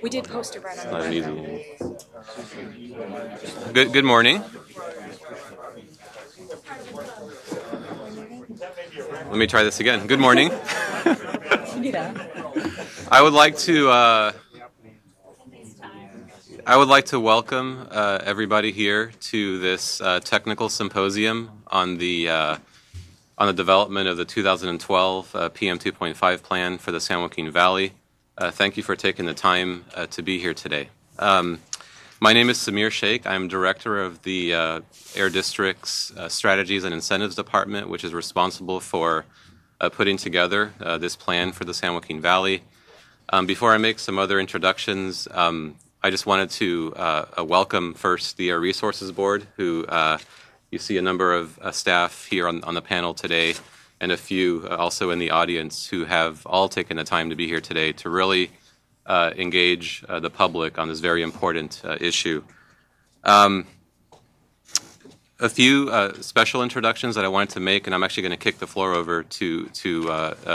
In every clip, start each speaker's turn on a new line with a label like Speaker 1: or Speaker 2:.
Speaker 1: We did post it right on
Speaker 2: Not
Speaker 1: the
Speaker 2: an easy
Speaker 1: website.
Speaker 2: one. Good morning. Let me try this again. Good morning. I would like to welcome everybody here to this technical symposium on the development of the 2012 PM2.5 plan for the San Joaquin Valley. Thank you for taking the time to be here today. My name is Samir Sheikh. I'm director of the Air District's Strategies and Incentives Department, which is responsible for putting together this plan for the San Joaquin Valley. Before I make some other introductions, I just wanted to welcome first the Air Resources Board, who you see a number of staff here on the panel today, and a few also in the audience who have all taken the time to be here today to really engage the public on this very important issue. A few special introductions that I wanted to make, and I'm actually going to kick the floor over to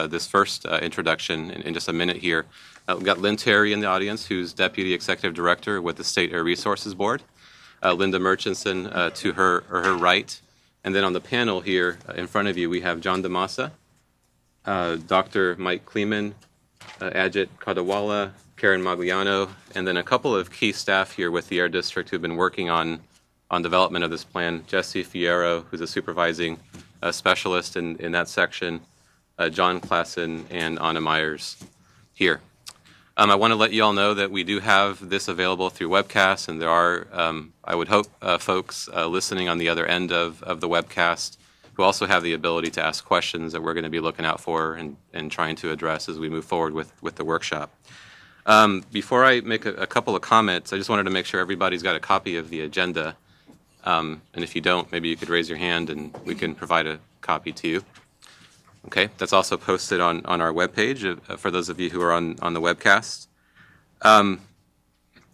Speaker 2: this first introduction in just a minute here. We've got Lynn Terry in the audience, who's Deputy Executive Director with the State Air Resources Board. Linda Murchison to her right. And then on the panel here in front of you, we have John DeMassa, Dr. Mike Clemence, Ajit Kadawala, Karen Magliano, and then a couple of key staff here with the Air District who've been working on development of this plan. Jesse Fierro, who's a supervising specialist in that section, John Klassen, and Anna Myers here. I want to let you all know that we do have this available through webcast, and there are, I would hope, folks listening on the other end of the webcast who also have the ability to ask questions that we're going to be looking out for and trying to address as we move forward with the workshop. Before I make a couple of comments, I just wanted to make sure everybody's got a copy of the agenda. And if you don't, maybe you could raise your hand and we can provide a copy to you. Okay, that's also posted on our webpage for those of you who are on the webcast. I'm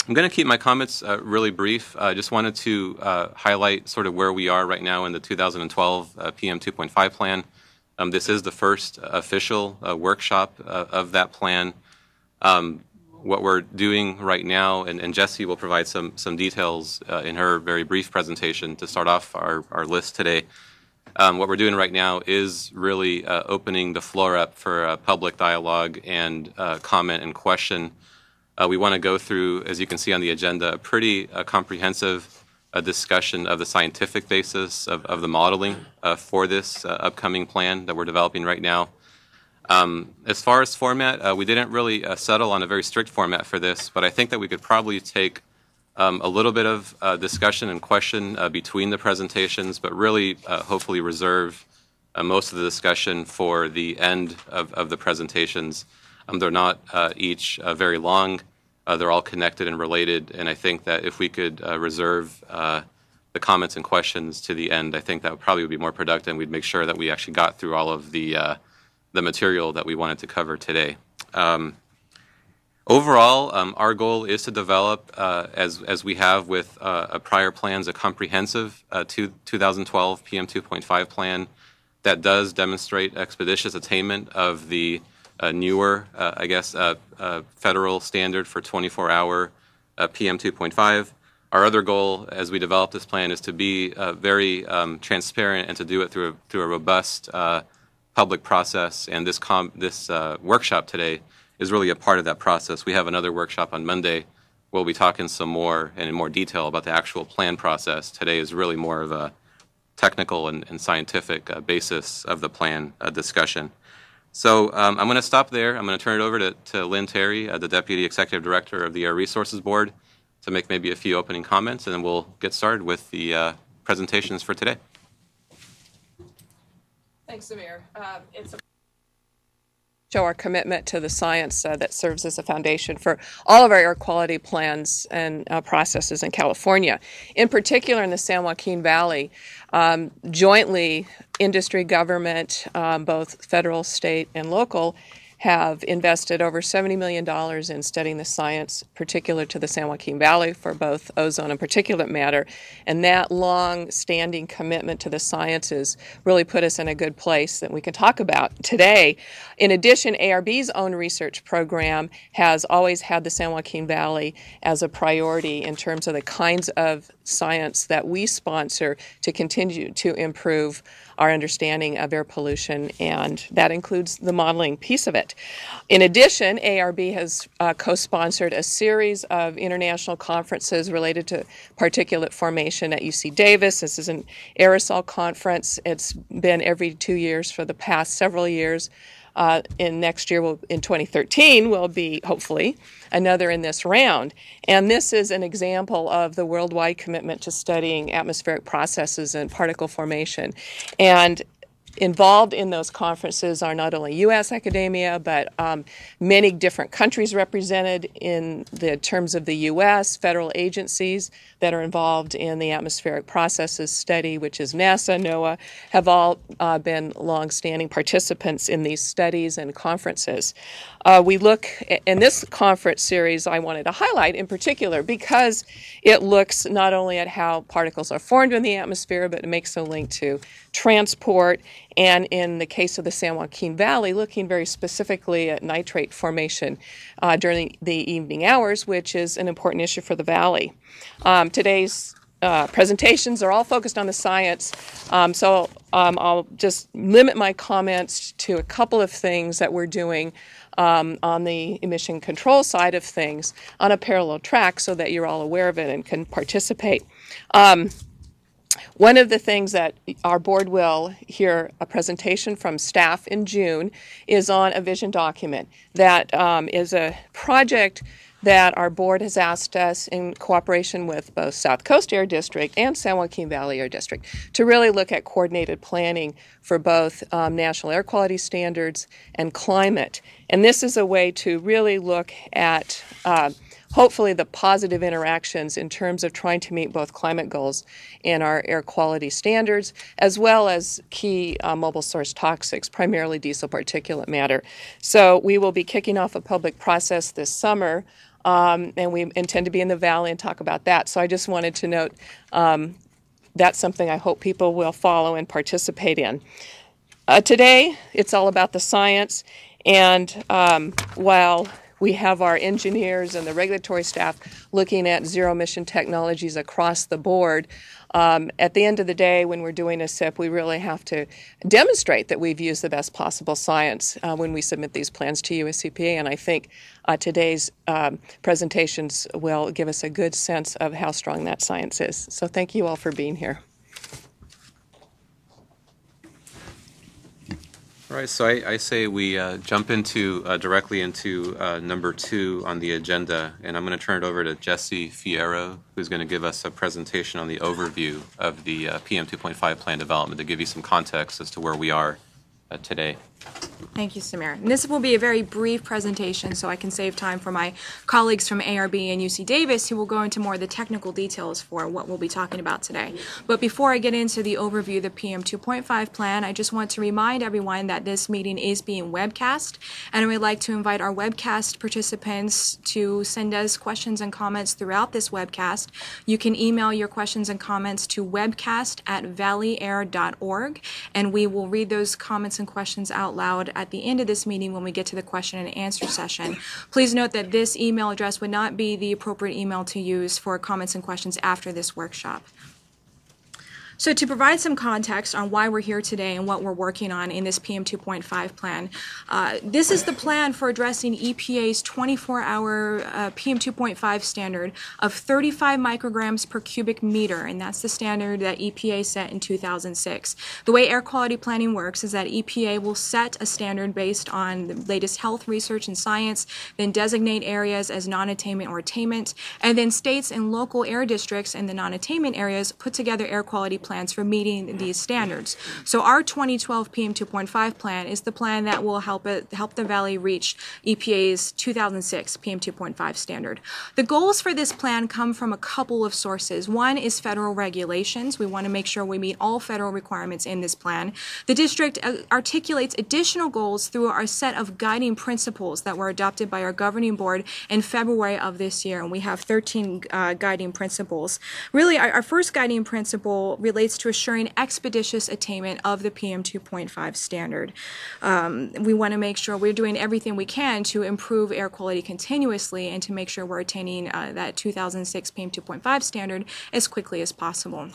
Speaker 2: going to keep my comments really brief. I just wanted to highlight sort of where we are right now in the 2012 PM2.5 plan. This is the first official workshop of that plan. What we're doing right now, and Jessie will provide some details in her very brief presentation to start off our list today. What we're doing right now is really opening the floor up for public dialogue and comment and question. We want to go through, as you can see on the agenda, a pretty comprehensive discussion of the scientific basis of the modeling for this upcoming plan that we're developing right now. As far as format, we didn't really settle on a very strict format for this, but I think that we could probably take a little bit of discussion and question between the presentations, but really hopefully reserve most of the discussion for the end of the presentations. They're not each very long. They're all connected and related, and I think that if we could reserve the comments and questions to the end, I think that would probably be more productive, and we'd make sure that we actually got through all of the material that we wanted to cover today. Overall, our goal is to develop, as we have with prior plans, a comprehensive 2012 PM2.5 plan that does demonstrate expeditious attainment of the newer, federal standard for 24-hour PM2.5. Our other goal, as we develop this plan, is to be very transparent and to do it through a robust public process. And this workshop today is really a part of that process. We have another workshop on Monday. We'll be talking some more and in more detail about the actual plan process. Today is really more of a technical and scientific basis of the plan discussion. So I'm going to stop there. I'm going to turn it over to Lynn Terry, the Deputy Executive Director of the Air Resources Board, to make maybe a few opening comments, and then we'll get started with the presentations for today.
Speaker 1: Thanks, Samir. It's a show our commitment to the science that serves as a foundation for all of our air quality plans and processes in California. In particular, in the San Joaquin Valley, jointly, industry, government, both federal, state, and local, have invested over $70 million in studying the science particular to the San Joaquin Valley for both ozone and particulate matter. And that long-standing commitment to the sciences really put us in a good place that we can talk about today. In addition, ARB's own research program has always had the San Joaquin Valley as a priority in terms of the kinds of science that we sponsor to continue to improve our understanding of air pollution, and that includes the modeling piece of it. In addition, ARB has co-sponsored a series of international conferences related to particulate formation at UC Davis. This is an aerosol conference. It's been every 2 years for the past several years. In next year, in 2013, will be, hopefully, another in this round. And this is an example of the worldwide commitment to studying atmospheric processes and particle formation. And involved in those conferences are not only U.S. academia, but many different countries represented in the terms of the U.S., federal agencies that are involved in the atmospheric processes study, which is NASA, NOAA, have all been long-standing participants in these studies and conferences. We look, in this conference series I wanted to highlight in particular because it looks not only at how particles are formed in the atmosphere, but it makes a link to transport, and in the case of the San Joaquin Valley, looking very specifically at nitrate formation during the evening hours, which is an important issue for the valley. Today's presentations are all focused on the science, so I'll just limit my comments to a couple of things that we're doing on the emission control side of things on a parallel track so that you're all aware of it and can participate. One of the things that our board will hear a presentation from staff in June is on a vision document. That is a project that our board has asked us in cooperation with both South Coast Air District and San Joaquin Valley Air District to really look at coordinated planning for both national air quality standards and climate. And this is a way to really look at hopefully the positive interactions in terms of trying to meet both climate goals and our air quality standards, as well as key mobile source toxics, primarily diesel particulate matter. So we will be kicking off a public process this summer, and we intend to be in the Valley and talk about that. So I just wanted to note that's something I hope people will follow and participate in. Today, it's all about the science, and while we have our engineers and the regulatory staff looking at zero-emission technologies across the board. At the end of the day, when we're doing a SIP, we really have to demonstrate that we've used the best possible science when we submit these plans to USCPA, and I think today's presentations will give us a good sense of how strong that science is. So thank you all for being here.
Speaker 2: All right, so I say we jump into directly into number 2 on the agenda, and I'm going to turn it over to Jesse Fierro, who's going to give us a presentation on the overview of the PM2.5 plan development to give you some context as to where we are today.
Speaker 3: Thank you, Samir. And this will be a very brief presentation so I can save time for my colleagues from ARB and UC Davis who will go into more of the technical details for what we'll be talking about today. But before I get into the overview of the PM 2.5 plan, I just want to remind everyone that this meeting is being webcast, and I would like to invite our webcast participants to send us questions and comments throughout this webcast. You can email your questions and comments to webcast@valleyair.org, and we will read those comments and questions out loud at the end of this meeting when we get to the question and answer session. Please note that this email address would not be the appropriate email to use for comments and questions after this workshop. So to provide some context on why we're here today and what we're working on in this PM 2.5 plan, this is the plan for addressing EPA's 24-hour PM 2.5 standard of 35 micrograms per cubic meter, and that's the standard that EPA set in 2006. The way air quality planning works is that EPA will set a standard based on the latest health research and science, then designate areas as non-attainment or attainment, and then states and local air districts in the non-attainment areas put together air quality plans for meeting these standards. So our 2012 PM2.5 plan is the plan that will help the Valley reach EPA's 2006 PM2.5 standard. The goals for this plan come from a couple of sources. One is federal regulations. We want to make sure we meet all federal requirements in this plan. The district articulates additional goals through our set of guiding principles that were adopted by our governing board in February of this year, and we have 13 guiding principles. Really, our first guiding principle relates to assuring expeditious attainment of the PM2.5 standard. We want to make sure we're doing everything we can to improve air quality continuously and to make sure we're attaining that 2006 PM2.5 standard as quickly as possible.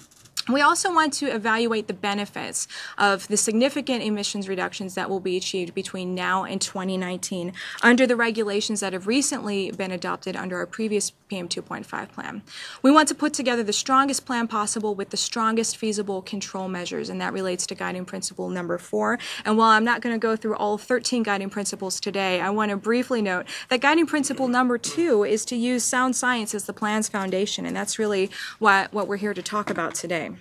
Speaker 3: We also want to evaluate the benefits of the significant emissions reductions that will be achieved between now and 2019 under the regulations that have recently been adopted under our previous PM2.5 plan. We want to put together the strongest plan possible with the strongest feasible control measures, and that relates to guiding principle number 4. And while I'm not going to go through all 13 guiding principles today, I want to briefly note that guiding principle number 2 is to use sound science as the plan's foundation, and that's really what we're here to talk about today.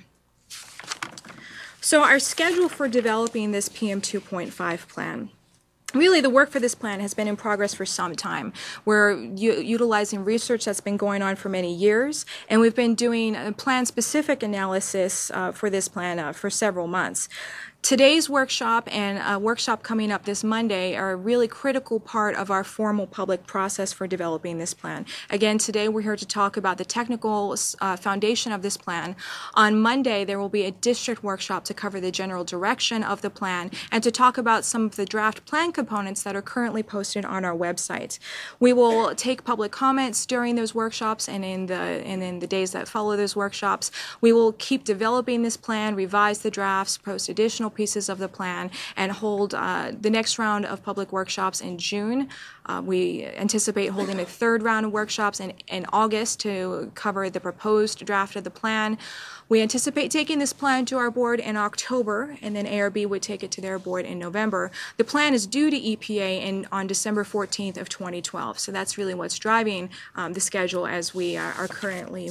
Speaker 3: So our schedule for developing this PM2.5 plan. Really, the work for this plan has been in progress for some time. We're utilizing research that's been going on for many years, and we've been doing a plan-specific analysis for this plan for several months. Today's workshop and a workshop coming up this Monday are a really critical part of our formal public process for developing this plan. Again, today we're here to talk about the technical foundation of this plan. On Monday, there will be a district workshop to cover the general direction of the plan and to talk about some of the draft plan components that are currently posted on our website. We will take public comments during those workshops and in the days that follow those workshops. We will keep developing this plan, revise the drafts, post additional pieces of the plan, and hold the next round of public workshops in June. We anticipate holding a third round of workshops in August to cover the proposed draft of the plan. We anticipate taking this plan to our board in October, and then ARB would take it to their board in November. The plan is due to EPA on December 14th of 2012, so that's really what's driving the schedule as we are currently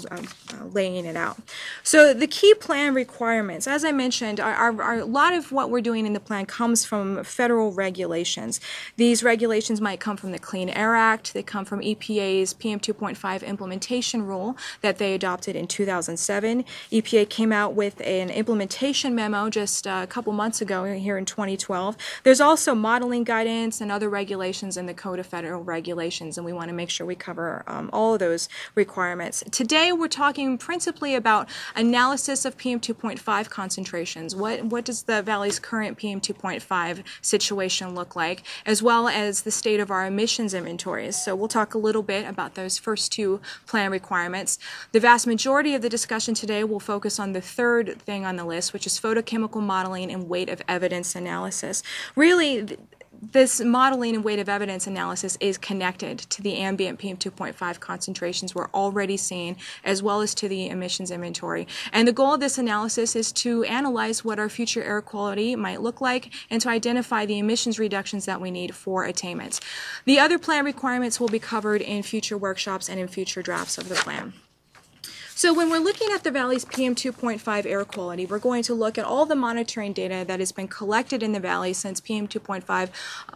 Speaker 3: laying it out. So the key plan requirements, as I mentioned, a lot of what we're doing in the plan comes from federal regulations. These regulations might come from the Clean Air Act. They come from EPA's PM2.5 implementation rule that they adopted in 2007. EPA came out with an implementation memo just a couple months ago here in 2012. There's also modeling guidance and other regulations in the Code of Federal Regulations, and we want to make sure we cover all of those requirements. Today we're talking principally about analysis of PM2.5 concentrations. What does the Valley's current PM2.5 situation look like, as well as the state of our emissions inventories. So we'll talk a little bit about those first two plan requirements. The vast majority of the discussion today will focus on the third thing on the list, which is photochemical modeling and weight of evidence analysis. Really, this modeling and weight of evidence analysis is connected to the ambient PM2.5 concentrations we're already seeing, as well as to the emissions inventory. And the goal of this analysis is to analyze what our future air quality might look like and to identify the emissions reductions that we need for attainment. The other plan requirements will be covered in future workshops and in future drafts of the plan. So when we're looking at the Valley's PM2.5 air quality, we're going to look at all the monitoring data that has been collected in the Valley since PM2.5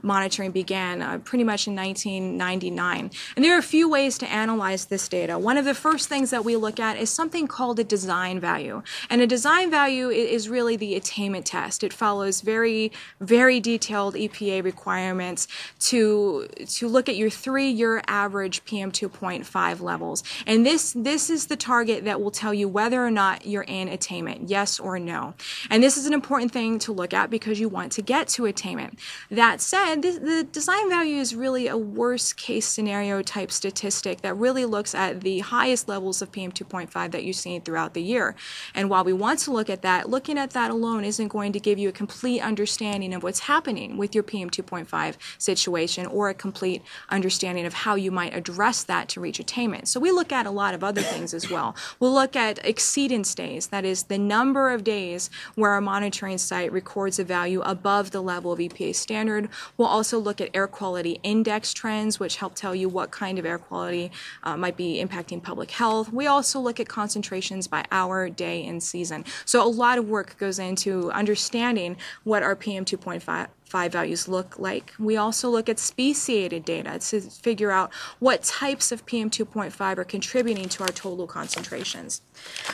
Speaker 3: monitoring began pretty much in 1999. And there are a few ways to analyze this data. One of the first things that we look at is something called a design value. And a design value is really the attainment test. It follows very, very detailed EPA requirements to look at your 3-year average PM2.5 levels. And this is the target that will tell you whether or not you're in attainment, yes or no. And this is an important thing to look at because you want to get to attainment. That said, the design value is really a worst case scenario type statistic that really looks at the highest levels of PM2.5 that you've seen throughout the year. And while we want to look at that, looking at that alone isn't going to give you a complete understanding of what's happening with your PM2.5 situation or a complete understanding of how you might address that to reach attainment. So we look at a lot of other things as well. We'll look at exceedance days, that is the number of days where our monitoring site records a value above the level of EPA standard. We'll also look at air quality index trends, which help tell you what kind of air quality might be impacting public health. We also look at concentrations by hour, day, and season. So a lot of work goes into understanding what our PM2.5 values look like. We also look at speciated data to figure out what types of PM2.5 are contributing to our total concentrations.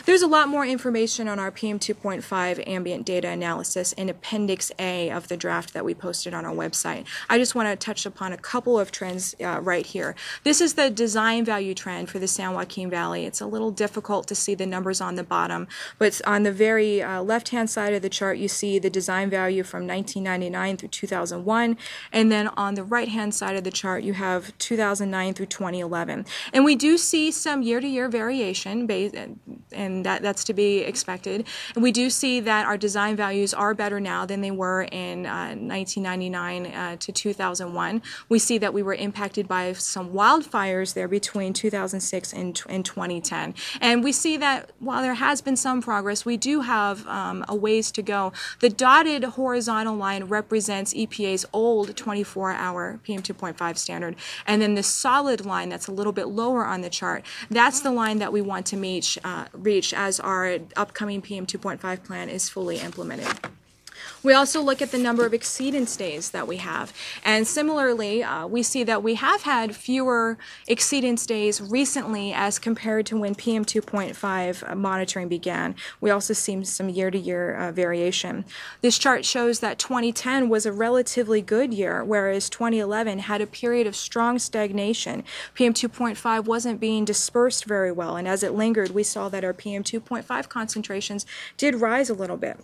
Speaker 3: There's a lot more information on our PM2.5 ambient data analysis in Appendix A of the draft that we posted on our website. I just want to touch upon a couple of trends right here. This is the design value trend for the San Joaquin Valley. It's a little difficult to see the numbers on the bottom, but on the very left-hand side of the chart, you see the design value from 1999 through 2001, and then on the right-hand side of the chart, you have 2009 through 2011. And we do see some year-to-year variation, and that's to be expected. And we do see that our design values are better now than they were in 1999 to 2001. We see that we were impacted by some wildfires there between 2006 and 2010. And we see that while there has been some progress, we do have a ways to go. The dotted horizontal line represents EPA's old 24-hour PM2.5 standard, and then the solid line that's a little bit lower on the chart, that's the line that we want to reach as our upcoming PM2.5 plan is fully implemented. We also look at the number of exceedance days that we have. And similarly, we see that we have had fewer exceedance days recently as compared to when PM2.5 monitoring began. We also see some year-to-year variation. This chart shows that 2010 was a relatively good year, whereas 2011 had a period of strong stagnation. PM2.5 wasn't being dispersed very well, and as it lingered, we saw that our PM2.5 concentrations did rise a little bit.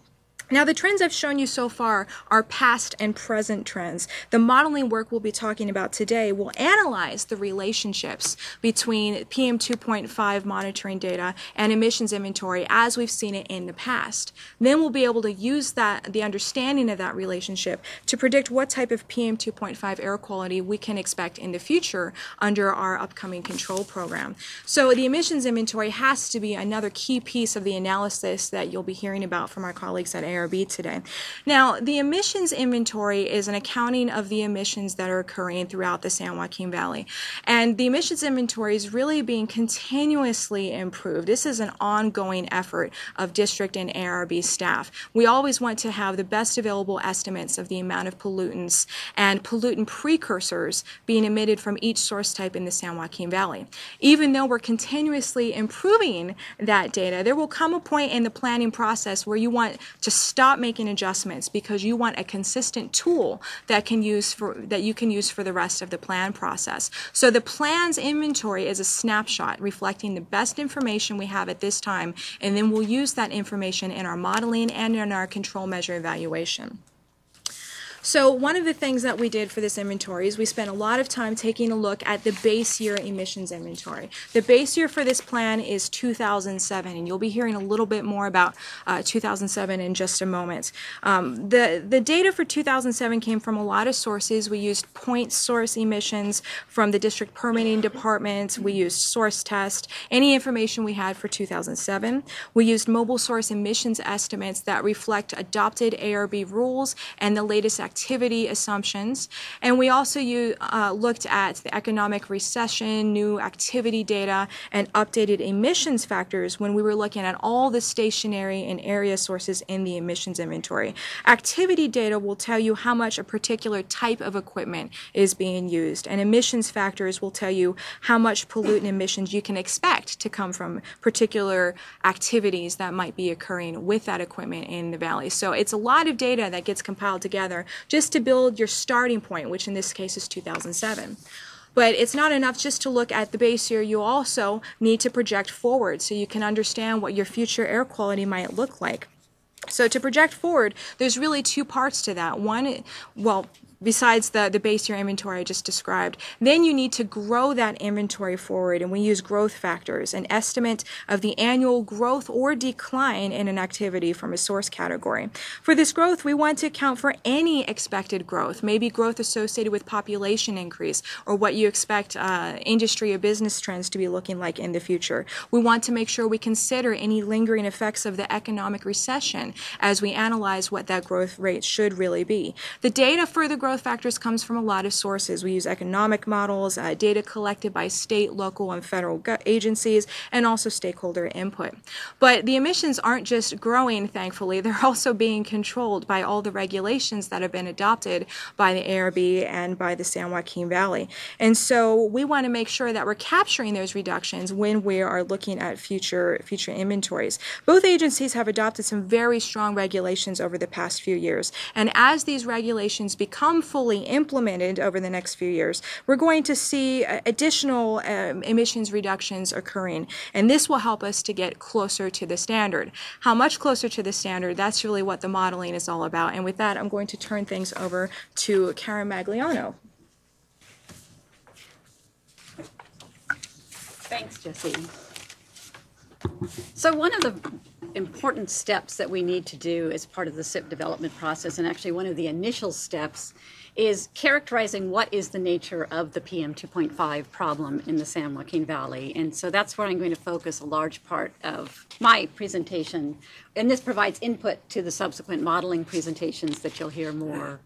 Speaker 3: Now, the trends I've shown you so far are past and present trends. The modeling work we'll be talking about today will analyze the relationships between PM2.5 monitoring data and emissions inventory as we've seen it in the past. Then we'll be able to use the understanding of that relationship to predict what type of PM2.5 air quality we can expect in the future under our upcoming control program. So the emissions inventory has to be another key piece of the analysis that you'll be hearing about from our colleagues at ARB today. Now, the emissions inventory is an accounting of the emissions that are occurring throughout the San Joaquin Valley. And the emissions inventory is really being continuously improved. This is an ongoing effort of district and ARB staff. We always want to have the best available estimates of the amount of pollutants and pollutant precursors being emitted from each source type in the San Joaquin Valley. Even though we're continuously improving that data, there will come a point in the planning process where you want to stop making adjustments because you want a consistent tool that you can use for the rest of the plan process. So the plan's inventory is a snapshot reflecting the best information we have at this time, and then we'll use that information in our modeling and in our control measure evaluation. So one of the things that we did for this inventory is we spent a lot of time taking a look at the base year emissions inventory. The base year for this plan is 2007, and you'll be hearing a little bit more about 2007 in just a moment. The data for 2007 came from a lot of sources. We used point source emissions from the district permitting department. We used source test, any information we had for 2007. We used mobile source emissions estimates that reflect adopted ARB rules and the latest activity assumptions, and we also looked at the economic recession, new activity data, and updated emissions factors when we were looking at all the stationary and area sources in the emissions inventory. Activity data will tell you how much a particular type of equipment is being used, and emissions factors will tell you how much pollutant emissions you can expect to come from particular activities that might be occurring with that equipment in the valley. So it's a lot of data that gets compiled together just to build your starting point, which in this case is 2007. But it's not enough just to look at the base year. You also need to project forward so you can understand what your future air quality might look like. So to project forward, there's really two parts to that. One, well, besides the base year inventory I just described. Then you need to grow that inventory forward, and we use growth factors, an estimate of the annual growth or decline in an activity from a source category. For this growth, we want to account for any expected growth, maybe growth associated with population increase or what you expect industry or business trends to be looking like in the future. We want to make sure we consider any lingering effects of the economic recession as we analyze what that growth rate should really be. The data for the growth factors comes from a lot of sources. We use economic models, data collected by state, local, and federal agencies, and also stakeholder input. But the emissions aren't just growing, thankfully, they're also being controlled by all the regulations that have been adopted by the ARB and by the San Joaquin Valley. And so we want to make sure that we're capturing those reductions when we are looking at future inventories. Both agencies have adopted some very strong regulations over the past few years, and as these regulations become fully implemented over the next few years, we're going to see additional emissions reductions occurring, and this will help us to get closer to the standard. How much closer to the standard, that's really what the modeling is all about. And with that, I'm going to turn things over to Karen Magliano.
Speaker 4: Thanks, Jessie. So one of the important steps that we need to do as part of the SIP development process, and actually one of the initial steps, is characterizing what is the nature of the PM2.5 problem in the San Joaquin Valley. And so that's where I'm going to focus a large part of my presentation. And this provides input to the subsequent modeling presentations that you'll hear more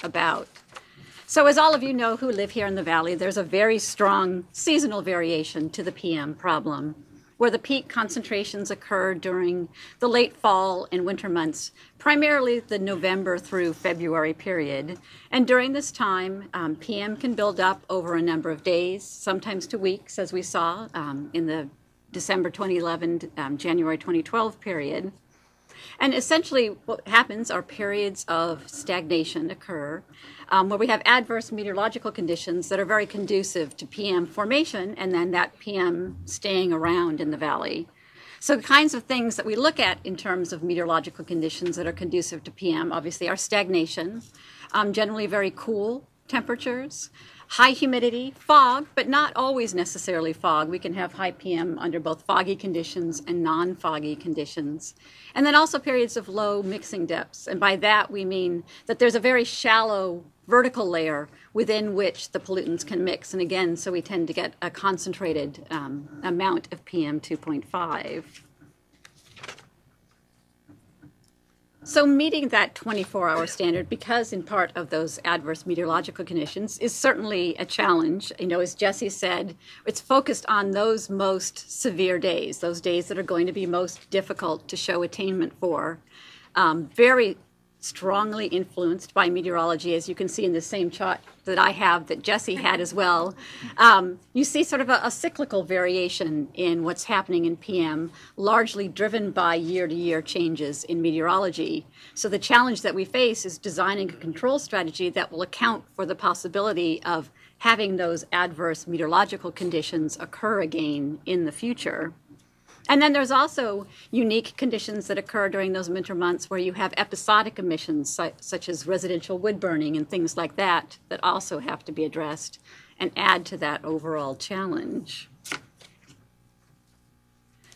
Speaker 4: about. So as all of you know who live here in the valley, there's a very strong seasonal variation to the PM problem, where the peak concentrations occur during the late fall and winter months, primarily the November through February period. And during this time, PM can build up over a number of days, sometimes to weeks, as we saw in the December 2011, January 2012 period. And essentially what happens are periods of stagnation occur where we have adverse meteorological conditions that are very conducive to PM formation and then that PM staying around in the valley. So the kinds of things that we look at in terms of meteorological conditions that are conducive to PM obviously are stagnation, generally very cool temperatures, high humidity, fog, but not always necessarily fog. We can have high PM under both foggy conditions and non-foggy conditions. And then also periods of low mixing depths. And by that we mean that there's a very shallow vertical layer within which the pollutants can mix. And again, so we tend to get a concentrated amount of PM 2.5. So meeting that 24-hour standard, because in part of those adverse meteorological conditions, is certainly a challenge. You know, as Jessie said, it's focused on those most severe days, those days that are going to be most difficult to show attainment for. Very strongly influenced by meteorology, as you can see in the same chart that I have that Jessie had as well. You see sort of a cyclical variation in what's happening in PM, largely driven by year-to-year changes in meteorology. So the challenge that we face is designing a control strategy that will account for the possibility of having those adverse meteorological conditions occur again in the future. And then there's also unique conditions that occur during those winter months where you have episodic emissions such as residential wood burning and things like that that also have to be addressed and add to that overall challenge.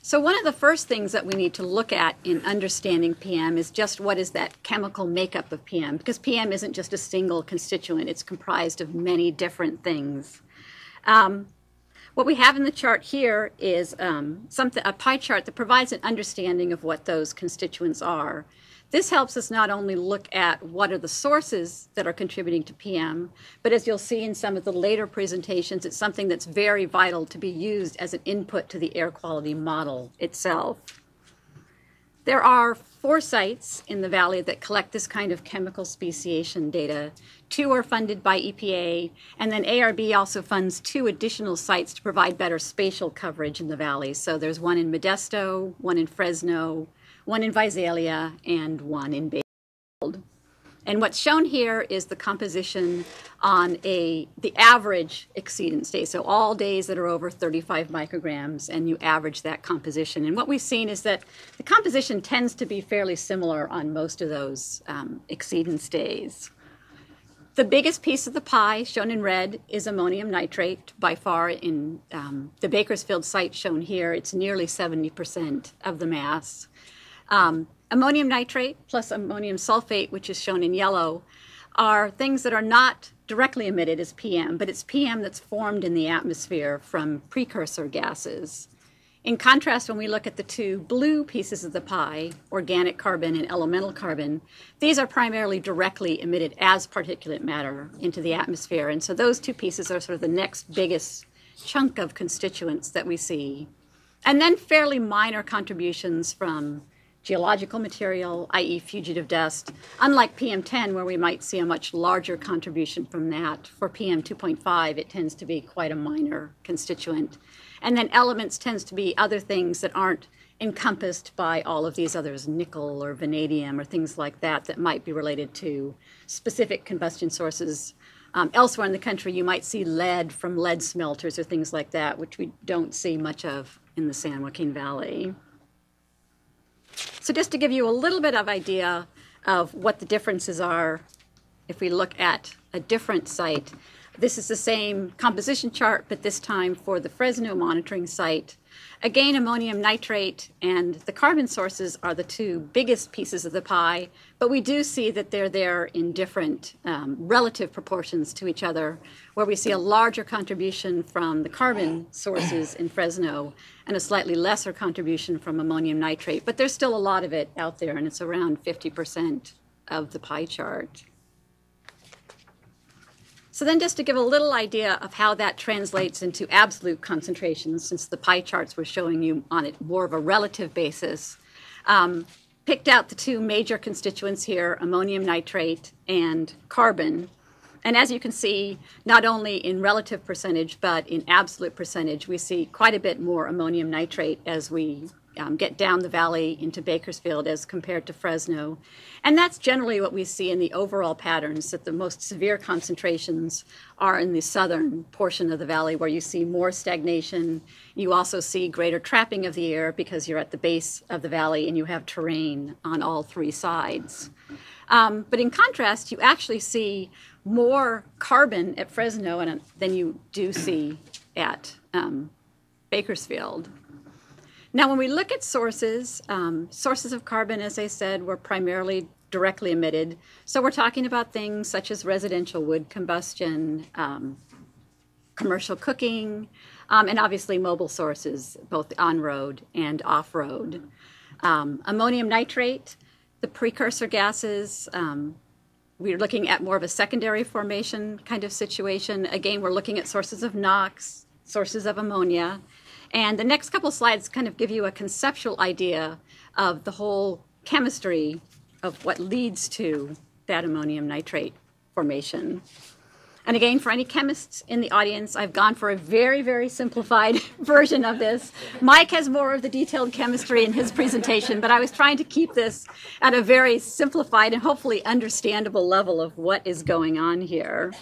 Speaker 4: So one of the first things that we need to look at in understanding PM is just what is that chemical makeup of PM, because PM isn't just a single constituent, it's comprised of many different things. What we have in the chart here is a pie chart that provides an understanding of what those constituents are. This helps us not only look at what are the sources that are contributing to PM, but as you'll see in some of the later presentations, it's something that's very vital to be used as an input to the air quality model itself. There are 4 sites in the valley that collect this kind of chemical speciation data. 2 are funded by EPA, and then ARB also funds 2 additional sites to provide better spatial coverage in the valley. So there's one in Modesto, one in Fresno, one in Visalia, and one in Bayfield. And what's shown here is the composition on the average exceedance day. So all days that are over 35 micrograms, and you average that composition. And what we've seen is that the composition tends to be fairly similar on most of those exceedance days. The biggest piece of the pie, shown in red, is ammonium nitrate. By far, in the Bakersfield site shown here, it's nearly 70% of the mass. Ammonium nitrate plus ammonium sulfate, which is shown in yellow, are things that are not directly emitted as PM, but it's PM that's formed in the atmosphere from precursor gases. In contrast, when we look at the two blue pieces of the pie, organic carbon and elemental carbon, these are primarily directly emitted as particulate matter into the atmosphere. And so those two pieces are sort of the next biggest chunk of constituents that we see. And then fairly minor contributions from geological material, i.e. fugitive dust, unlike PM10, where we might see a much larger contribution from that. For PM2.5, it tends to be quite a minor constituent. And then elements tends to be other things that aren't encompassed by all of these others, nickel or vanadium or things like that, that might be related to specific combustion sources. Elsewhere in the country, you might see lead from lead smelters or things like that, which we don't see much of in the San Joaquin Valley. So just to give you a little bit of idea of what the differences are, if we look at a different site, this is the same composition chart, but this time for the Fresno monitoring site. Again, ammonium nitrate and the carbon sources are the two biggest pieces of the pie, but we do see that they're there in different relative proportions to each other, where we see a larger contribution from the carbon sources in Fresno and a slightly lesser contribution from ammonium nitrate. But there's still a lot of it out there, and it's around 50% of the pie chart. So then just to give a little idea of how that translates into absolute concentrations, since the pie charts were showing you on it more of a relative basis, picked out the two major constituents here, ammonium nitrate and carbon. And as you can see, not only in relative percentage, but in absolute percentage, we see quite a bit more ammonium nitrate as we get down the valley into Bakersfield as compared to Fresno. And that's generally what we see in the overall patterns, that the most severe concentrations are in the southern portion of the valley, where you see more stagnation. You also see greater trapping of the air because you're at the base of the valley and you have terrain on all three sides. But in contrast, you actually see more carbon at Fresno than you do see at Bakersfield. Now, when we look at sources, sources of carbon, as I said, were primarily directly emitted. So we're talking about things such as residential wood combustion, commercial cooking, and obviously mobile sources, both on-road and off-road. Ammonium nitrate, the precursor gases, we're looking at more of a secondary formation kind of situation. Again, we're looking at sources of NOx, sources of ammonia. And the next couple slides kind of give you a conceptual idea of the whole chemistry of what leads to that ammonium nitrate formation. And again, for any chemists in the audience, I've gone for a very, very simplified version of this. Mike has more of the detailed chemistry in his presentation, but I was trying to keep this at a very simplified and hopefully understandable level of what is going on here.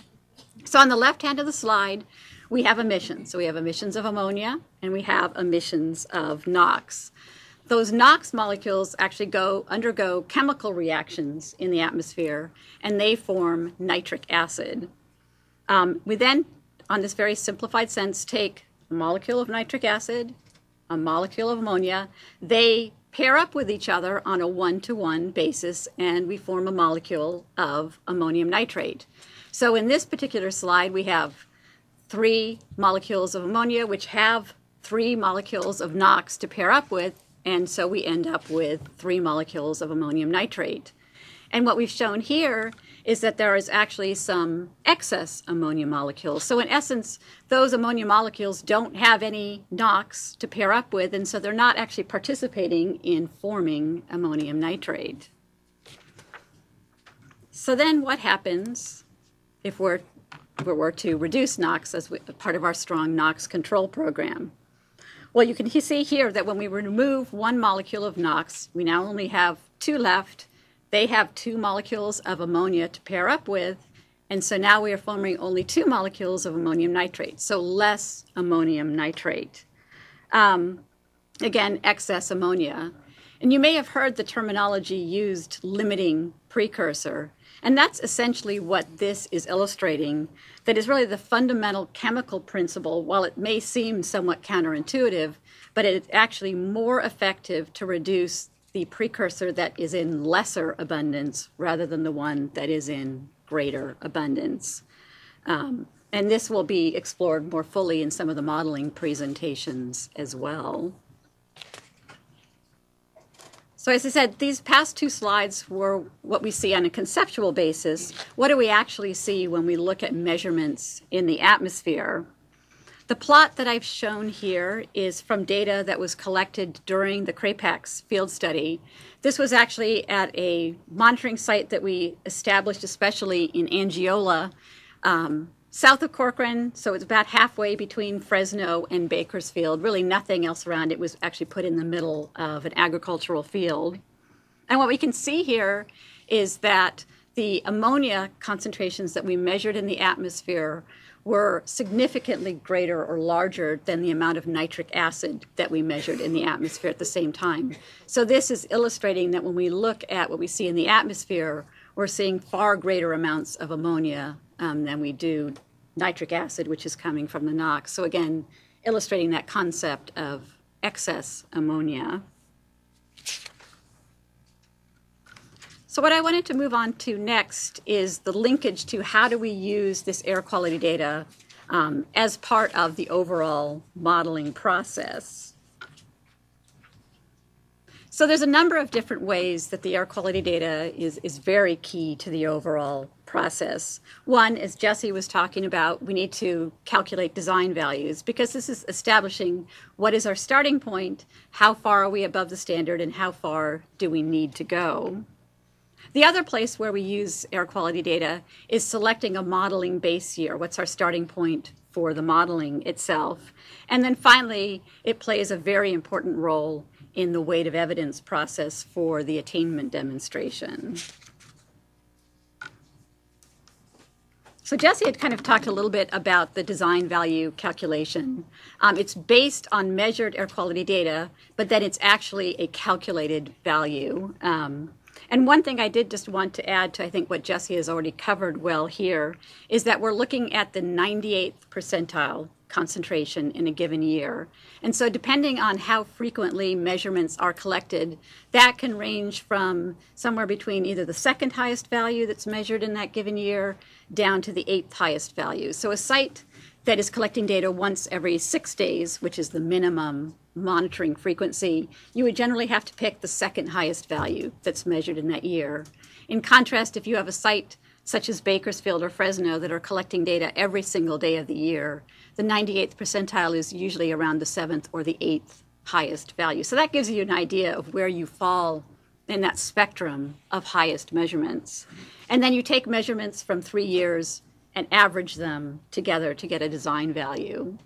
Speaker 4: So on the left hand of the slide, we have emissions. So we have emissions of ammonia and we have emissions of NOx. Those NOx molecules actually undergo chemical reactions in the atmosphere, and they form nitric acid. We then, on this very simplified sense, take a molecule of nitric acid, a molecule of ammonia. They pair up with each other on a one-to-one basis, and we form a molecule of ammonium nitrate. So in this particular slide, we have 3 molecules of ammonia, which have 3 molecules of NOx to pair up with, and so we end up with 3 molecules of ammonium nitrate. And what we've shown here is that there is actually some excess ammonia molecules. So in essence, those ammonia molecules don't have any NOx to pair up with, and so they're not actually participating in forming ammonium nitrate. So then what happens if we were to reduce NOx as part of our strong NOx control program? Well, you can see here that when we remove 1 molecule of NOx, we now only have 2 left. They have 2 molecules of ammonia to pair up with, and so now we are forming only 2 molecules of ammonium nitrate, so less ammonium nitrate. Again, excess ammonia. And you may have heard the terminology used, limiting precursor. And that's essentially what this is illustrating, that is really the fundamental chemical principle. While it may seem somewhat counterintuitive, but it's actually more effective to reduce the precursor that is in lesser abundance rather than the one that is in greater abundance. And this will be explored more fully in some of the modeling presentations as well. So as I said, these past two slides were what we see on a conceptual basis. What do we actually see when we look at measurements in the atmosphere? The plot that I've shown here is from data that was collected during the CRAPAX field study. This was actually at a monitoring site that we established especially in Angiola, south of Corcoran, so it's about halfway between Fresno and Bakersfield. Really nothing else around. It was actually put in the middle of an agricultural field. And what we can see here is that the ammonia concentrations that we measured in the atmosphere were significantly greater or larger than the amount of nitric acid that we measured in the atmosphere at the same time. So this is illustrating that when we look at what we see in the atmosphere, we're seeing far greater amounts of ammonia than we do nitric acid, which is coming from the NOx. So again, illustrating that concept of excess ammonia. So what I wanted to move on to next is the linkage to how do we use this air quality data as part of the overall modeling process. So there's a number of different ways that the air quality data is very key to the overall process. One, as Jesse was talking about, we need to calculate design values because this is establishing what is our starting point, how far are we above the standard, and how far do we need to go. The other place where we use air quality data is selecting a modeling base year. What's our starting point for the modeling itself? And then finally, it plays a very important role in the weight of evidence process for the attainment demonstration. So Jesse had kind of talked a little bit about the design value calculation. It's based on measured air quality data, but then it's actually a calculated value. And one thing I did just want to add to, I think, what Jesse has already covered well here, is that we're looking at the 98th percentile concentration in a given year. And so depending on how frequently measurements are collected, that can range from somewhere between either the second highest value that's measured in that given year down to the 8th highest value. So a site that is collecting data once every 6 days, which is the minimum monitoring frequency, you would generally have to pick the second highest value that's measured in that year. In contrast, if you have a site such as Bakersfield or Fresno that are collecting data every single day of the year, the 98th percentile is usually around the 7th or the 8th highest value. So that gives you an idea of where you fall in that spectrum of highest measurements. And then you take measurements from 3 years and average them together to get a design value.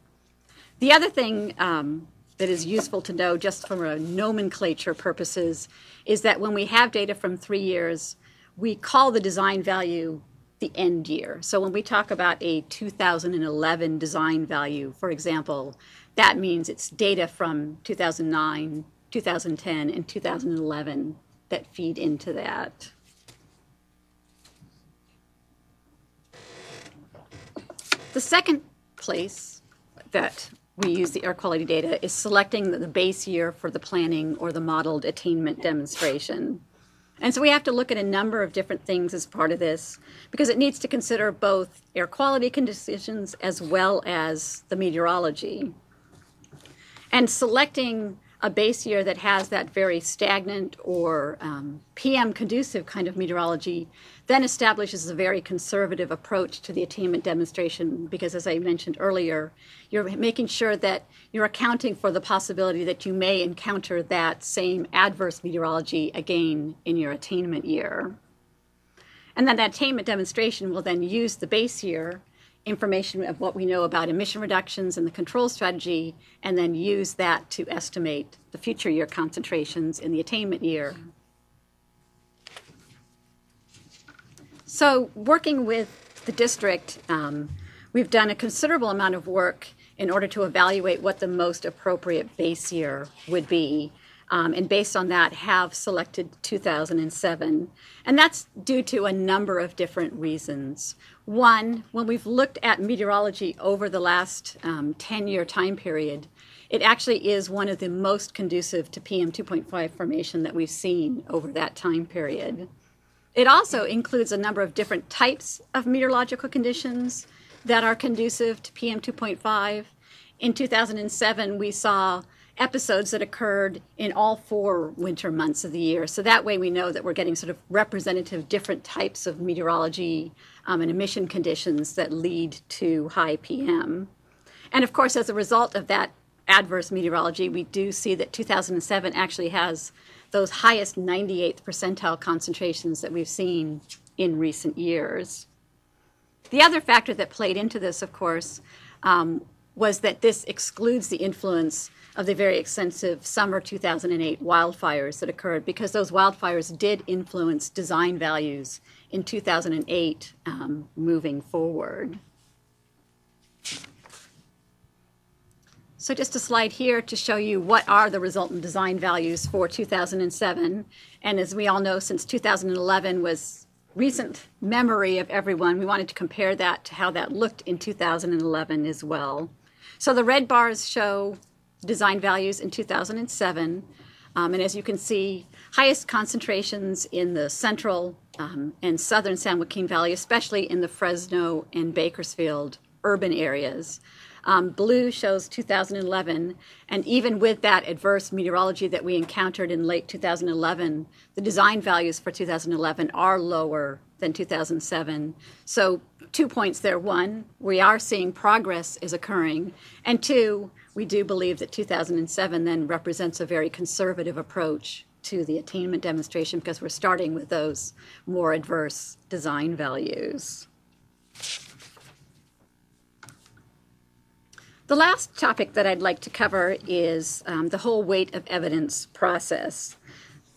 Speaker 4: The other thing that is useful to know just from a nomenclature purposes is that when we have data from 3 years, we call the design value the end year. So when we talk about a 2011 design value, for example, that means it's data from 2009, 2010, and 2011 that feed into that. The second place that we use the air quality data is selecting the base year for the planning or the modeled attainment demonstration. And so we have to look at a number of different things as part of this because it needs to consider both air quality conditions as well as the meteorology. And selecting a base year that has that very stagnant or PM conducive kind of meteorology then establishes a very conservative approach to the attainment demonstration because, as I mentioned earlier, you're making sure that you're accounting for the possibility that you may encounter that same adverse meteorology again in your attainment year. And then that attainment demonstration will then use the base year information of what we know about emission reductions and the control strategy, and then use that to estimate the future year concentrations in the attainment year. So working with the district, we've done a considerable amount of work in order to evaluate what the most appropriate base year would be. and based on that have selected 2007. And that's due to a number of different reasons. One, when we've looked at meteorology over the last 10-year time period, it actually is one of the most conducive to PM2.5 formation that we've seen over that time period. It also includes a number of different types of meteorological conditions that are conducive to PM2.5. In 2007, we saw episodes that occurred in all 4 winter months of the year. So that way we know that we're getting sort of representative different types of meteorology and emission conditions that lead to high PM. And of course, as a result of that adverse meteorology, we do see that 2007 actually has those highest 98th percentile concentrations that we've seen in recent years. The other factor that played into this, of course, was that this excludes the influence of the very extensive summer 2008 wildfires that occurred, because those wildfires did influence design values in 2008 moving forward. So just a slide here to show you what are the resultant design values for 2007. And as we all know, since 2011 was recent memory of everyone, we wanted to compare that to how that looked in 2011 as well. So the red bars show design values in 2007. And as you can see, highest concentrations in the central and southern San Joaquin Valley, especially in the Fresno and Bakersfield urban areas. Blue shows 2011, and even with that adverse meteorology that we encountered in late 2011, the design values for 2011 are lower than 2007. So 2 points there. 1, we are seeing progress is occurring, and 2, we do believe that 2007 then represents a very conservative approach to the attainment demonstration, because we're starting with those more adverse design values. The last topic that I'd like to cover is the whole weight of evidence process.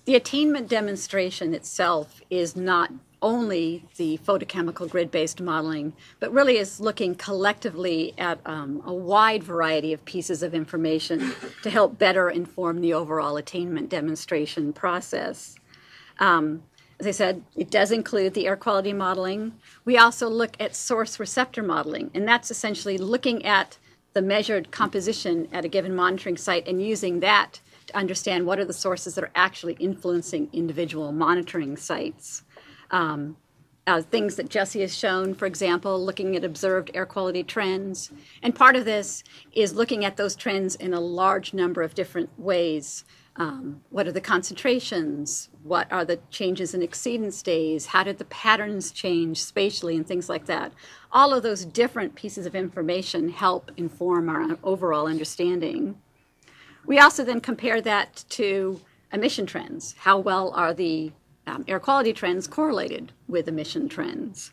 Speaker 4: The attainment demonstration itself is not only the photochemical grid-based modeling, but really is looking collectively at a wide variety of pieces of information to help better inform the overall attainment demonstration process. As I said, it does include the air quality modeling. We also look at source receptor modeling, and that's essentially looking at the measured composition at a given monitoring site and using that to understand what are the sources that are actually influencing individual monitoring sites. Things that Jesse has shown, for example, looking at observed air quality trends. And part of this is looking at those trends in a large number of different ways. What are the concentrations? What are the changes in exceedance days? How did the patterns change spatially and things like that? All of those different pieces of information help inform our overall understanding. We also then compare that to emission trends. How well are the air quality trends correlated with emission trends?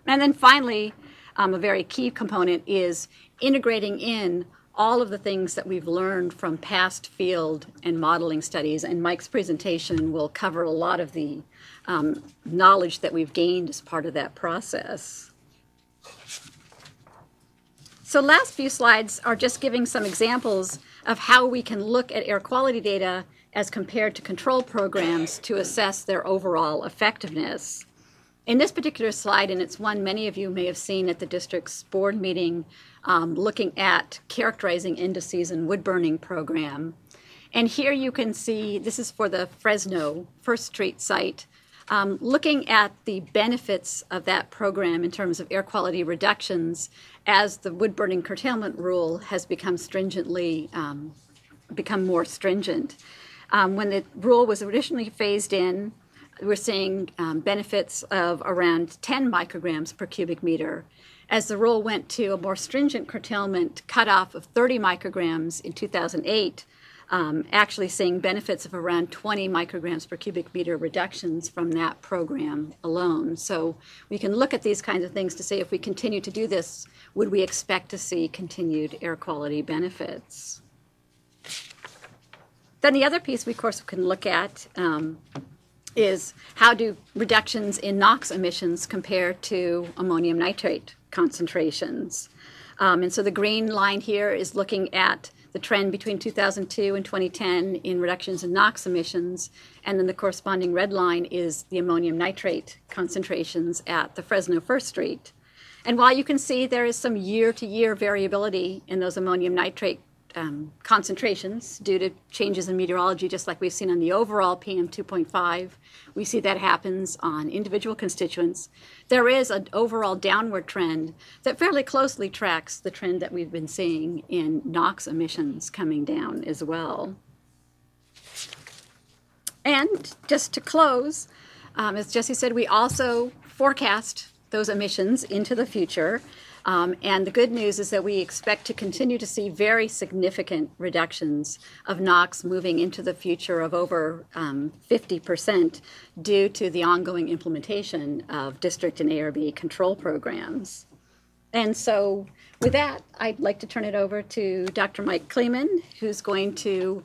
Speaker 4: And then finally, a very key component is integrating in all of the things that we've learned from past field and modeling studies, and Mike's presentation will cover a lot of the knowledge that we've gained as part of that process. So last few slides are just giving some examples of how we can look at air quality data as compared to control programs to assess their overall effectiveness. In this particular slide, and it's one many of you may have seen at the district's board meeting, looking at characterizing end-of-season wood burning program. And here you can see, this is for the Fresno First Street site, looking at the benefits of that program in terms of air quality reductions as the wood burning curtailment rule has become more stringent. When the rule was originally phased in, we're seeing benefits of around 10 micrograms per cubic meter. As the rule went to a more stringent curtailment cutoff of 30 micrograms in 2008, actually seeing benefits of around 20 micrograms per cubic meter reductions from that program alone. So we can look at these kinds of things to say, if we continue to do this, would we expect to see continued air quality benefits? Then the other piece we, of course, can look at is how do reductions in NOx emissions compare to ammonium nitrate concentrations. And so the green line here is looking at the trend between 2002 and 2010 in reductions in NOx emissions, and then the corresponding red line is the ammonium nitrate concentrations at the Fresno First Street. And while you can see there is some year-to-year variability in those ammonium nitrate concentrations due to changes in meteorology, just like we've seen on the overall PM2.5. We see that happens on individual constituents. There is an overall downward trend that fairly closely tracks the trend that we've been seeing in NOx emissions coming down as well. And just to close, as Jesse said, we also forecast those emissions into the future. And the good news is that we expect to continue to see very significant reductions of NOx moving into the future of over 50% due to the ongoing implementation of district and ARB control programs. And so with that, I'd like to turn it over to Dr. Mike Clemence, who's going to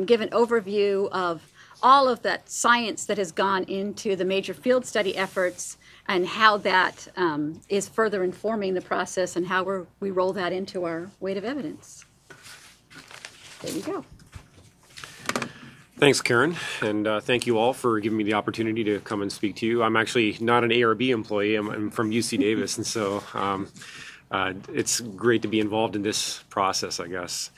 Speaker 4: give an overview of all of that science that has gone into the major field study efforts and how that is further informing the process and how we roll that into our weight of evidence. There you go.
Speaker 5: Thanks, Karen, and thank you all for giving me the opportunity to come and speak to you. I'm actually not an ARB employee. I'm from UC Davis, and so it's great to be involved in this process, I guess.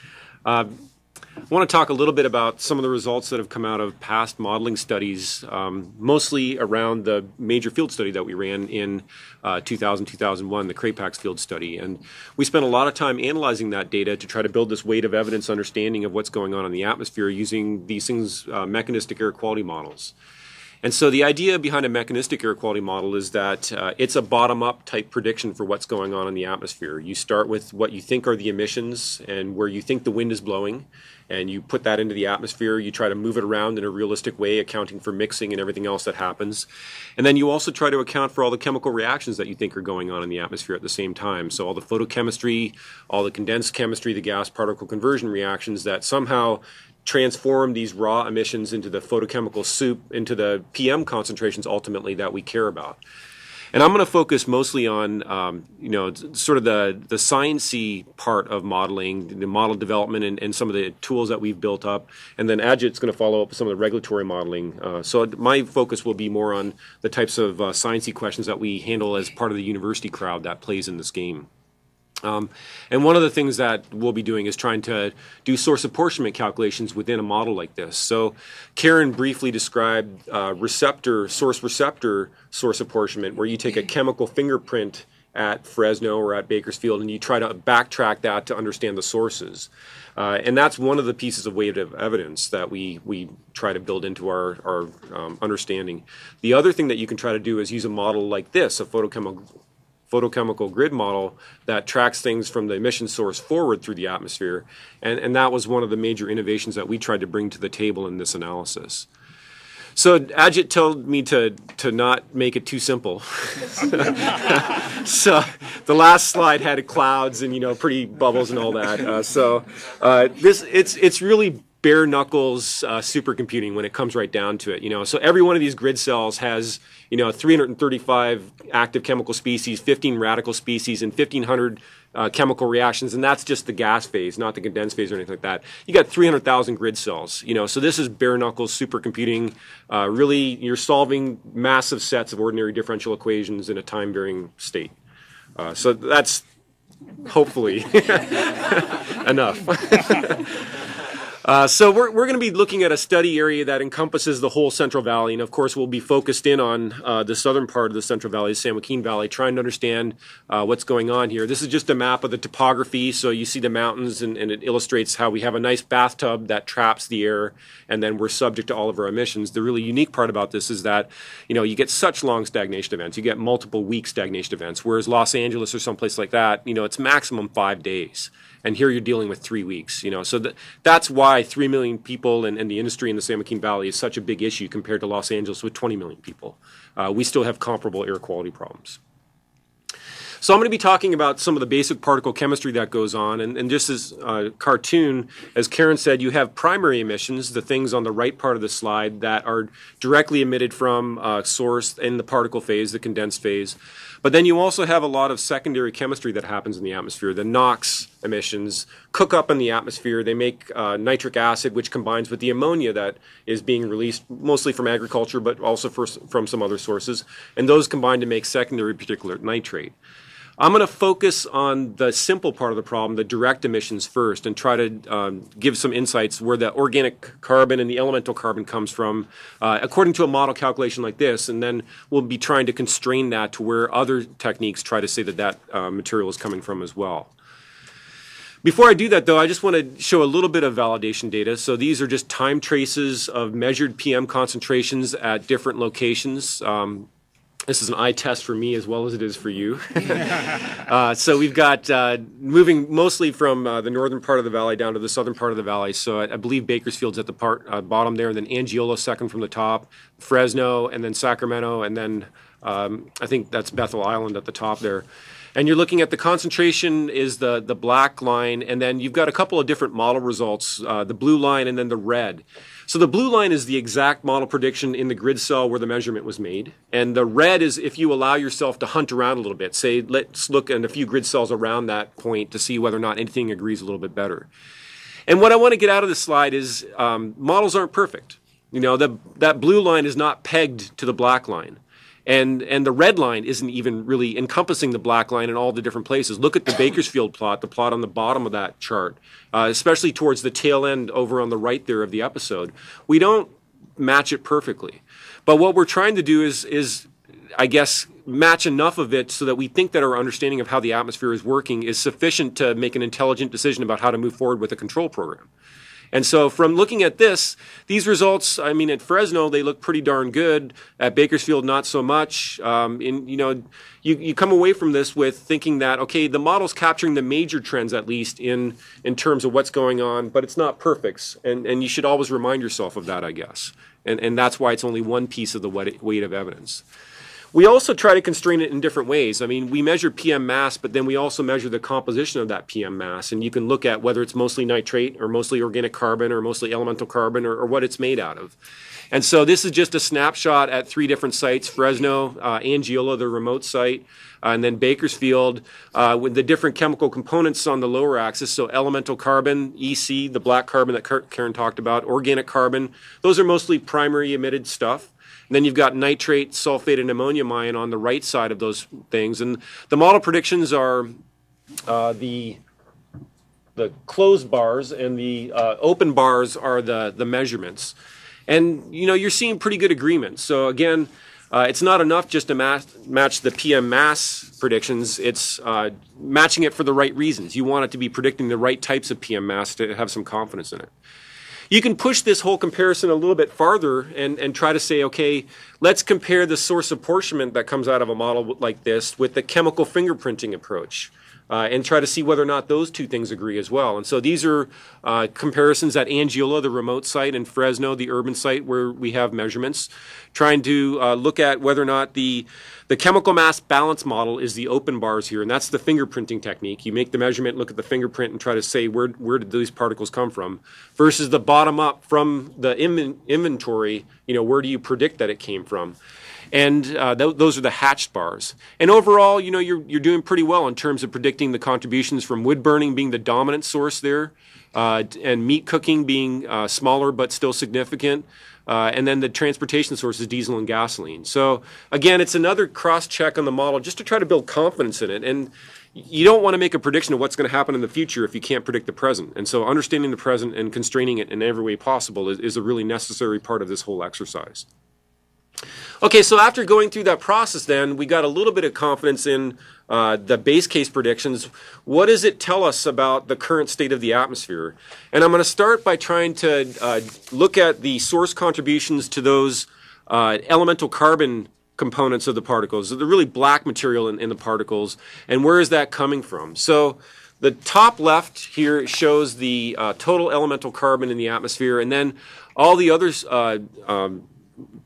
Speaker 5: I want to talk a little bit about some of the results that have come out of past modeling studies, mostly around the major field study that we ran in 2000-2001, the CRAPAX field study. And we spent a lot of time analyzing that data to try to build this weight of evidence understanding of what's going on in the atmosphere using these things, mechanistic air quality models. And so the idea behind a mechanistic air quality model is that it's a bottom-up type prediction for what's going on in the atmosphere. You start with what you think are the emissions and where you think the wind is blowing, and you put that into the atmosphere. You try to move it around in a realistic way, accounting for mixing and everything else that happens. And then you also try to account for all the chemical reactions that you think are going on in the atmosphere at the same time. So all the photochemistry, all the condensed chemistry, the gas particle conversion reactions that somehow transform these raw emissions into the photochemical soup, into the PM concentrations ultimately that we care about. And I'm going to focus mostly on, sort of the science-y part of modeling, the model development and some of the tools that we've built up. And then Ajit's going to follow up with some of the regulatory modeling. So my focus will be more on the types of science-y questions that we handle as part of the university crowd that plays in this game. And one of the things that we'll be doing is trying to do source apportionment calculations within a model like this. So Karen briefly described source apportionment, where you take a chemical fingerprint at Fresno or at Bakersfield and you try to backtrack that to understand the sources. And that's one of the pieces of weight of evidence that we try to build into our understanding. The other thing that you can try to do is use a model like this, a photochemical grid model that tracks things from the emission source forward through the atmosphere. And that was one of the major innovations that we tried to bring to the table in this analysis. So Ajit told me to not make it too simple. So the last slide had clouds and, pretty bubbles and all that. It's really bare knuckles supercomputing when it comes right down to it. So every one of these grid cells has 335 active chemical species, 15 radical species, and 1,500 chemical reactions, and that's just the gas phase, not the condensed phase or anything like that. You got 300,000 grid cells. So this is bare knuckles supercomputing. Really, you're solving massive sets of ordinary differential equations in a time varying state. So that's hopefully enough. So we're going to be looking at a study area that encompasses the whole Central Valley, and of course we'll be focused in on the southern part of the Central Valley, the San Joaquin Valley, trying to understand what's going on here. This is just a map of the topography, so you see the mountains, and it illustrates how we have a nice bathtub that traps the air, and then we're subject to all of our emissions. The really unique part about this is that you get such long stagnation events. You get multiple week stagnation events, whereas Los Angeles or someplace like that, it's maximum 5 days. And here you're dealing with 3 weeks, So that's why 3 million people and the industry in the San Joaquin Valley is such a big issue compared to Los Angeles with 20 million people. We still have comparable air quality problems. So I'm going to be talking about some of the basic particle chemistry that goes on. And just as a cartoon, as Karen said, you have primary emissions, the things on the right part of the slide that are directly emitted from source in the particle phase, the condensed phase. But then you also have a lot of secondary chemistry that happens in the atmosphere, the NOx emissions cook up in the atmosphere. They make nitric acid, which combines with the ammonia that is being released mostly from agriculture, but also from some other sources. And those combine to make secondary particulate nitrate. I'm going to focus on the simple part of the problem, the direct emissions first, and try to give some insights where the organic carbon and the elemental carbon comes from, according to a model calculation like this, and then we'll be trying to constrain that to where other techniques try to say that material is coming from as well. Before I do that, though, I just want to show a little bit of validation data. So these are just time traces of measured PM concentrations at different locations. This is an eye test for me as well as it is for you. So we've got moving mostly from the northern part of the valley down to the southern part of the valley. So I believe Bakersfield's at the bottom there, and then Angiolo second from the top, Fresno, and then Sacramento, and then I think that's Bethel Island at the top there. And you're looking at the concentration is the black line, and then you've got a couple of different model results, the blue line and then the red. So the blue line is the exact model prediction in the grid cell where the measurement was made. And the red is if you allow yourself to hunt around a little bit. Say, let's look at a few grid cells around that point to see whether or not anything agrees a little bit better. And what I want to get out of this slide is models aren't perfect. You know, that blue line is not pegged to the black line. And the red line isn't even really encompassing the black line in all the different places. Look at the Bakersfield plot, the plot on the bottom of that chart, especially towards the tail end over on the right there of the episode. We don't match it perfectly. But what we're trying to do is I guess, match enough of it so that we think that our understanding of how the atmosphere is working is sufficient to make an intelligent decision about how to move forward with a control program. And so from looking at these results, I mean, at Fresno, they look pretty darn good. At Bakersfield, not so much. You come away from this with thinking that, okay, the model's capturing the major trends, at least, in terms of what's going on, but it's not perfect. And you should always remind yourself of that, I guess. And that's why it's only one piece of the weight of evidence. We also try to constrain it in different ways. I mean, we measure PM mass, but then we also measure the composition of that PM mass. And you can look at whether it's mostly nitrate or mostly organic carbon or mostly elemental carbon or what it's made out of. And so this is just a snapshot at 3 different sites: Fresno, Angiolo, the remote site, and then Bakersfield, with the different chemical components on the lower axis. So elemental carbon, EC, the black carbon that Karen talked about, organic carbon. Those are mostly primary emitted stuff. And then you've got nitrate, sulfate, and ammonium ion on the right side of those things. And the model predictions are the closed bars, and the open bars are the measurements. And, you know, you're seeing pretty good agreement. So, again, it's not enough just to match the PM mass predictions. It's matching it for the right reasons. You want it to be predicting the right types of PM mass to have some confidence in it. You can push this whole comparison a little bit farther and try to say, okay, let's compare the source apportionment that comes out of a model like this with the chemical fingerprinting approach, and try to see whether or not those two things agree as well. And so these are comparisons at Angiolo, the remote site, and Fresno, the urban site, where we have measurements, trying to look at whether or not the chemical mass balance model is the open bars here, and that's the fingerprinting technique. You make the measurement, look at the fingerprint, and try to say where did these particles come from, versus the bottom up from the inventory, you know, where do you predict that it came from? And those are the hatched bars. And overall, you know, you're doing pretty well in terms of predicting the contributions from wood burning being the dominant source there, and meat cooking being smaller but still significant. And then the transportation source is diesel and gasoline. So again, it's another cross-check on the model just to try to build confidence in it. And you don't want to make a prediction of what's going to happen in the future if you can't predict the present. And so understanding the present and constraining it in every way possible is a really necessary part of this whole exercise. Okay, so after going through that process then, we got a little bit of confidence in the base case predictions. What does it tell us about the current state of the atmosphere? And I'm going to start by trying to look at the source contributions to those elemental carbon components of the particles, the really black material in the particles, and where is that coming from? So the top left here shows the total elemental carbon in the atmosphere, and then all the others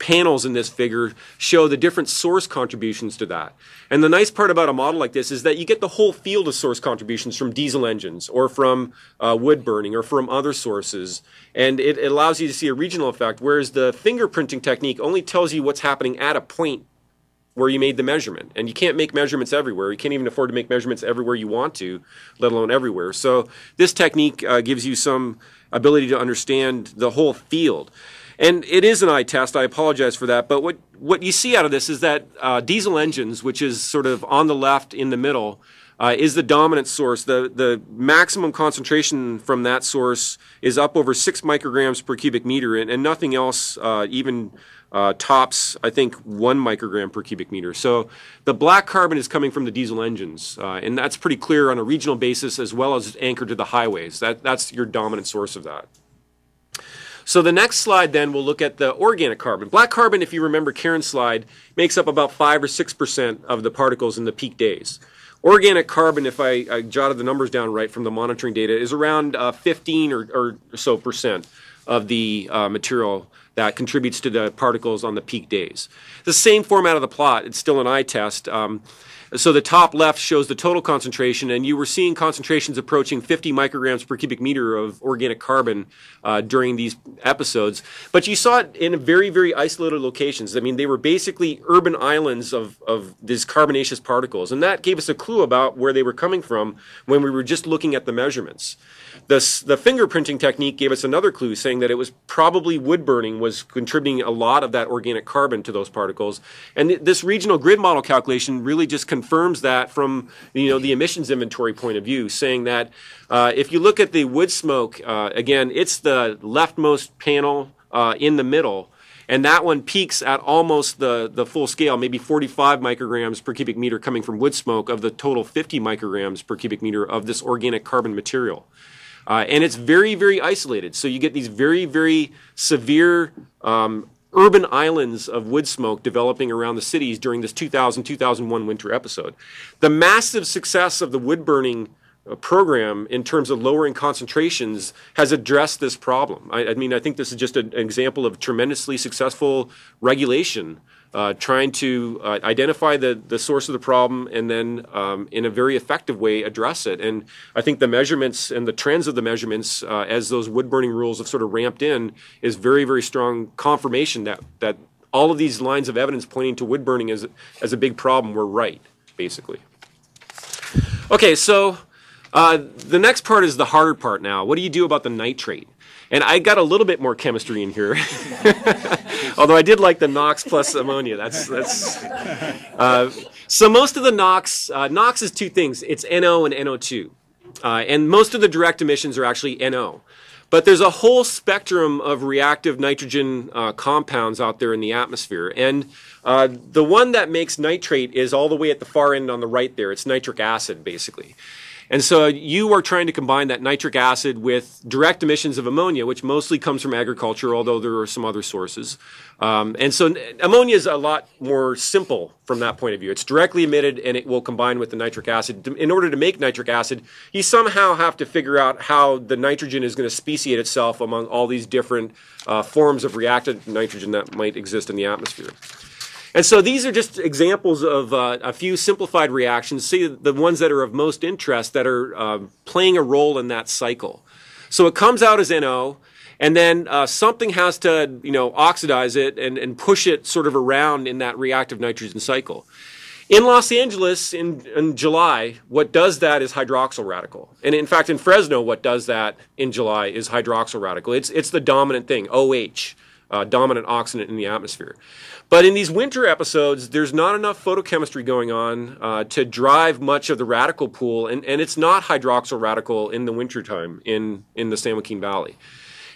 Speaker 5: panels in this figure show the different source contributions to that. And the nice part about a model like this is that you get the whole field of source contributions from diesel engines or from wood burning or from other sources. And it allows you to see a regional effect, whereas the fingerprinting technique only tells you what's happening at a point where you made the measurement. And you can't make measurements everywhere. You can't even afford to make measurements everywhere you want to, let alone everywhere. So this technique gives you some ability to understand the whole field. And it is an eye test. I apologize for that. But what you see out of this is that diesel engines, which is sort of on the left in the middle, is the dominant source. The maximum concentration from that source is up over 6 micrograms per cubic meter, and nothing else even tops, I think, 1 microgram per cubic meter. So the black carbon is coming from the diesel engines, and that's pretty clear on a regional basis as well as anchored to the highways. That's your dominant source of that. So the next slide then we'll look at the organic carbon. Black carbon, if you remember Karen's slide, makes up about 5 or 6% of the particles in the peak days. Organic carbon, if I jotted the numbers down right from the monitoring data, is around 15 or so percent of the material that contributes to the particles on the peak days. The same format of the plot, it's still an eye test. So the top left shows the total concentration, and you were seeing concentrations approaching 50 micrograms per cubic meter of organic carbon during these episodes. But you saw it in very, very isolated locations. I mean, they were basically urban islands of these carbonaceous particles, and that gave us a clue about where they were coming from when we were just looking at the measurements. The fingerprinting technique gave us another clue, saying that it was probably wood burning was contributing a lot of that organic carbon to those particles. And this regional grid model calculation really just confirms that from the emissions inventory point of view, saying that if you look at the wood smoke, again, it's the leftmost panel in the middle. And that one peaks at almost the full scale, maybe 45 micrograms per cubic meter coming from wood smoke of the total 50 micrograms per cubic meter of this organic carbon material. And it's very, very isolated. So you get these very, very severe urban islands of wood smoke developing around the cities during this 2000-2001 winter episode. The massive success of the wood burning program in terms of lowering concentrations has addressed this problem. I mean, I think this is just an example of tremendously successful regulation trying to identify the source of the problem and then in a very effective way address it. And I think the measurements and the trends of the measurements as those wood burning rules have sort of ramped in is very, very strong confirmation that all of these lines of evidence pointing to wood burning as a big problem were right, basically. Okay, so the next part is the harder part now. What do you do about the nitrate? And I got a little bit more chemistry in here, although I did like the NOx plus ammonia. So most of the NOx is two things. It's NO and NO2. And most of the direct emissions are actually NO. But there's a whole spectrum of reactive nitrogen compounds out there in the atmosphere. And the one that makes nitrate is all the way at the far end on the right there. It's nitric acid, basically. And so you are trying to combine that nitric acid with direct emissions of ammonia, which mostly comes from agriculture, although there are some other sources. And so ammonia is a lot more simple from that point of view. It's directly emitted and it will combine with the nitric acid. In order to make nitric acid, you somehow have to figure out how the nitrogen is going to speciate itself among all these different forms of reactive nitrogen that might exist in the atmosphere. And so these are just examples of a few simplified reactions, see the ones that are of most interest that are playing a role in that cycle. So it comes out as NO, and then something has to oxidize it and push it sort of around in that reactive nitrogen cycle. In Los Angeles in July, what does that is hydroxyl radical. And in fact, in Fresno, what does that in July is hydroxyl radical. It's the dominant thing, OH. Dominant oxidant in the atmosphere. But in these winter episodes, there's not enough photochemistry going on to drive much of the radical pool, and it's not hydroxyl radical in the wintertime in the San Joaquin Valley.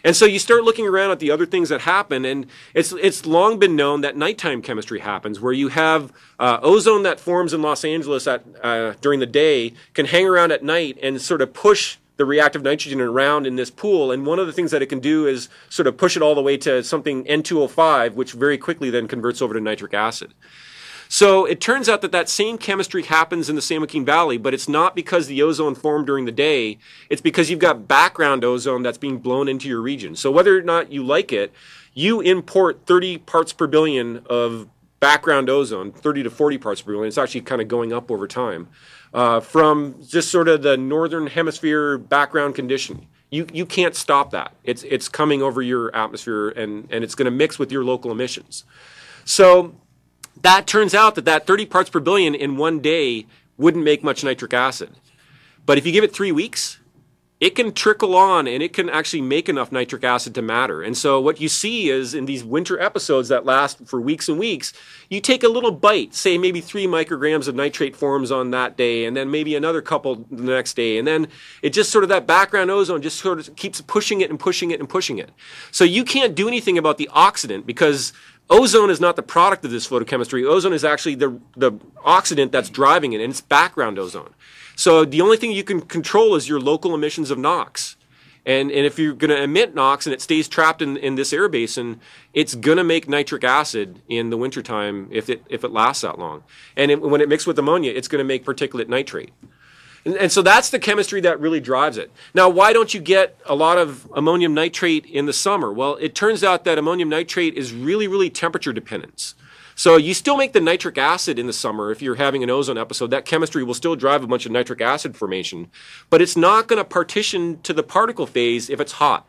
Speaker 5: And so you start looking around at the other things that happen, and it's long been known that nighttime chemistry happens, where you have ozone that forms in Los Angeles during the day can hang around at night and sort of push the reactive nitrogen around in this pool, and one of the things that it can do is sort of push it all the way to something N2O5, which very quickly then converts over to nitric acid. So it turns out that same chemistry happens in the San Joaquin Valley, but it's not because the ozone formed during the day, it's because you've got background ozone that's being blown into your region. So whether or not you like it, you import 30 parts per billion of background ozone, 30 to 40 parts per billion. It's actually kind of going up over time. From just sort of the northern hemisphere background condition. You can't stop that. It's coming over your atmosphere and it's going to mix with your local emissions. So that turns out that 30 parts per billion in one day wouldn't make much nitric acid. But if you give it 3 weeks, it can trickle on and it can actually make enough nitric acid to matter. And so what you see is in these winter episodes that last for weeks and weeks, you take a little bite, say maybe 3 micrograms of nitrate forms on that day, and then maybe another couple the next day. And then it just sort of, that background ozone just sort of keeps pushing it and pushing it and pushing it. So you can't do anything about the oxidant because ozone is not the product of this photochemistry. Ozone is actually the oxidant that's driving it, and it's background ozone. So the only thing you can control is your local emissions of NOx. And if you're going to emit NOx and it stays trapped in this air basin, it's going to make nitric acid in the wintertime if it lasts that long. And when it mixes with ammonia, it's going to make particulate nitrate. And so that's the chemistry that really drives it. Now, why don't you get a lot of ammonium nitrate in the summer? Well, it turns out that ammonium nitrate is really, really temperature dependent. So you still make the nitric acid in the summer if you're having an ozone episode. That chemistry will still drive a bunch of nitric acid formation, but it's not going to partition to the particle phase if it's hot.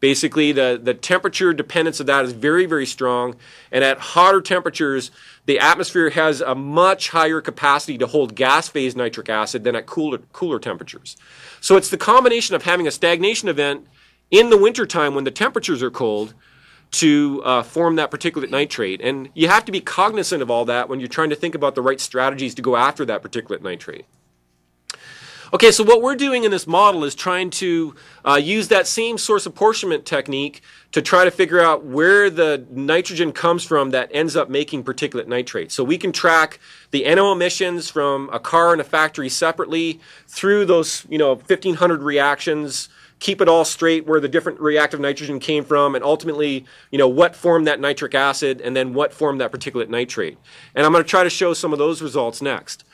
Speaker 5: Basically, the temperature dependence of that is very, very strong, and at hotter temperatures, the atmosphere has a much higher capacity to hold gas phase nitric acid than at cooler temperatures. So it's the combination of having a stagnation event in the wintertime when the temperatures are cold to form that particulate nitrate. And you have to be cognizant of all that when you're trying to think about the right strategies to go after that particulate nitrate. Okay, so what we're doing in this model is trying to use that same source apportionment technique to try to figure out where the nitrogen comes from that ends up making particulate nitrate. So we can track the NO emissions from a car and a factory separately through those 1,500 reactions, keep it all straight where the different reactive nitrogen came from, and ultimately, what formed that nitric acid, and then what formed that particulate nitrate. And I'm going to try to show some of those results next.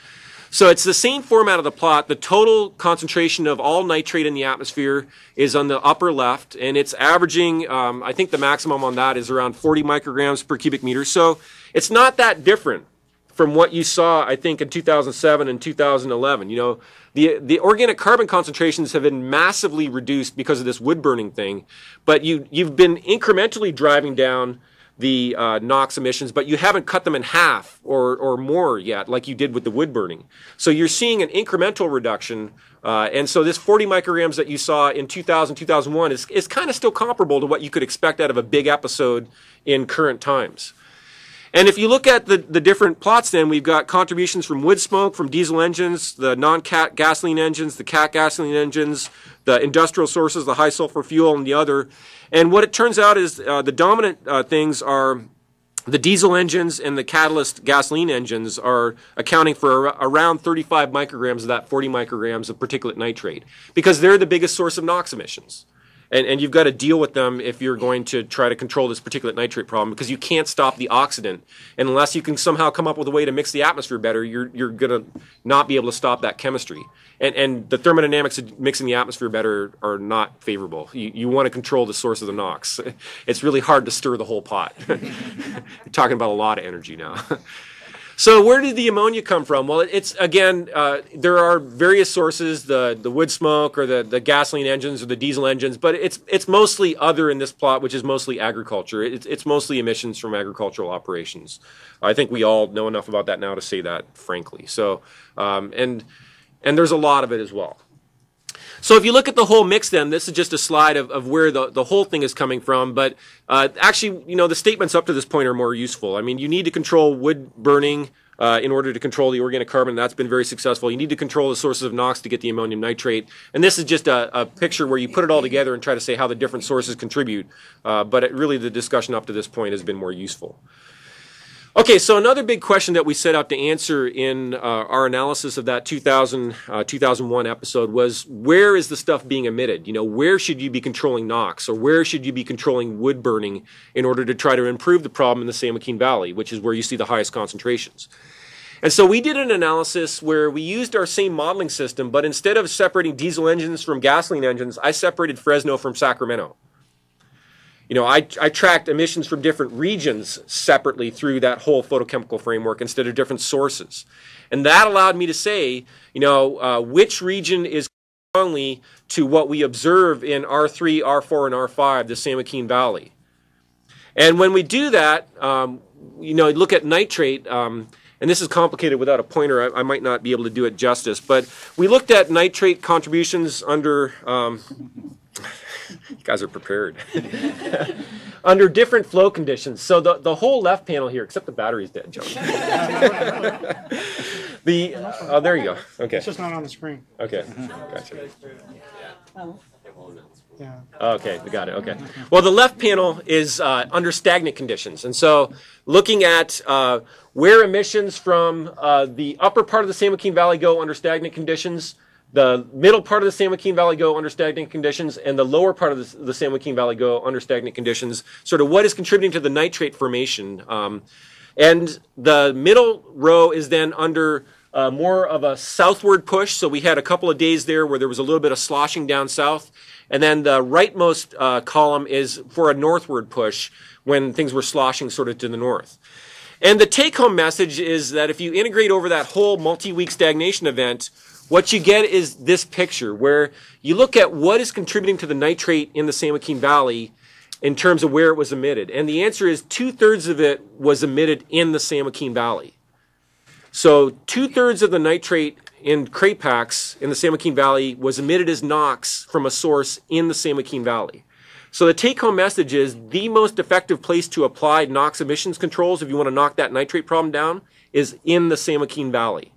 Speaker 5: So it's the same format of the plot. The total concentration of all nitrate in the atmosphere is on the upper left, and it's averaging, I think the maximum on that is around 40 micrograms per cubic meter. So it's not that different from what you saw, I think, in 2007 and 2011. The organic carbon concentrations have been massively reduced because of this wood burning thing, but you've been incrementally driving down the NOx emissions, but you haven't cut them in half or more yet, like you did with the wood burning. So you're seeing an incremental reduction, and so this 40 micrograms that you saw in 2000, 2001 is kind of still comparable to what you could expect out of a big episode in current times. And if you look at the different plots, then we've got contributions from wood smoke, from diesel engines, the non-cat gasoline engines, the cat gasoline engines, the industrial sources, the high sulfur fuel, and the other. And what it turns out is the dominant things are the diesel engines and the catalyst gasoline engines are accounting for around 35 micrograms of that 40 micrograms of particulate nitrate, because they're the biggest source of NOx emissions. And you've got to deal with them if you're going to try to control this particulate nitrate problem, because you can't stop the oxidant. And unless you can somehow come up with a way to mix the atmosphere better, you're going to not be able to stop that chemistry. And the thermodynamics of mixing the atmosphere better are not favorable. You want to control the source of the NOx. It's really hard to stir the whole pot. You're talking about a lot of energy now. So where did the ammonia come from? Well, it's, again, there are various sources, the wood smoke or the gasoline engines or the diesel engines, but it's mostly other in this plot, which is mostly agriculture. It's mostly emissions from agricultural operations. I think we all know enough about that now to say that, frankly. So, and there's a lot of it as well. So if you look at the whole mix, then this is just a slide of where the whole thing is coming from. But actually, the statements up to this point are more useful. I mean, you need to control wood burning in order to control the organic carbon. That's been very successful. You need to control the sources of NOx to get the ammonium nitrate. And this is just a picture where you put it all together and try to say how the different sources contribute. But really, the discussion up to this point has been more useful. Okay, so another big question that we set out to answer in our analysis of that 2001 episode was, where is the stuff being emitted? Where should you be controlling NOx, or where should you be controlling wood burning in order to try to improve the problem in the San Joaquin Valley, which is where you see the highest concentrations? And so we did an analysis where we used our same modeling system, but instead of separating diesel engines from gasoline engines, I separated Fresno from Sacramento. I tracked emissions from different regions separately through that whole photochemical framework instead of different sources. And that allowed me to say, which region is strongly to what we observe in R3, R4, and R5, the San Joaquin Valley. And when we do that, look at nitrate, and this is complicated without a pointer. I might not be able to do it justice, but we looked at nitrate contributions under, you guys are prepared, under different flow conditions. So the whole left panel here, except the battery's dead, Joe. Oh, there you go. Okay.
Speaker 6: It's just not on the screen.
Speaker 5: Okay, gotcha.
Speaker 6: Yeah.
Speaker 5: Okay, we got it. Okay. Well, the left panel is under stagnant conditions. And so looking at where emissions from the upper part of the San Joaquin Valley go under stagnant conditions, the middle part of the San Joaquin Valley go under stagnant conditions, and the lower part of the San Joaquin Valley go under stagnant conditions, sort of what is contributing to the nitrate formation. And the middle row is then under more of a southward push. So we had a couple of days there where there was a little bit of sloshing down south. And then the rightmost column is for a northward push when things were sloshing sort of to the north. And the take-home message is that if you integrate over that whole multi-week stagnation event, what you get is this picture where you look at what is contributing to the nitrate in the San Joaquin Valley in terms of where it was emitted. And the answer is 2/3 of it was emitted in the San Joaquin Valley. So 2/3 of the nitrate in crate packs in the San Joaquin Valley was emitted as NOx from a source in the San Joaquin Valley. So the take-home message is the most effective place to apply NOx emissions controls if you want to knock that nitrate problem down is in the San Joaquin Valley.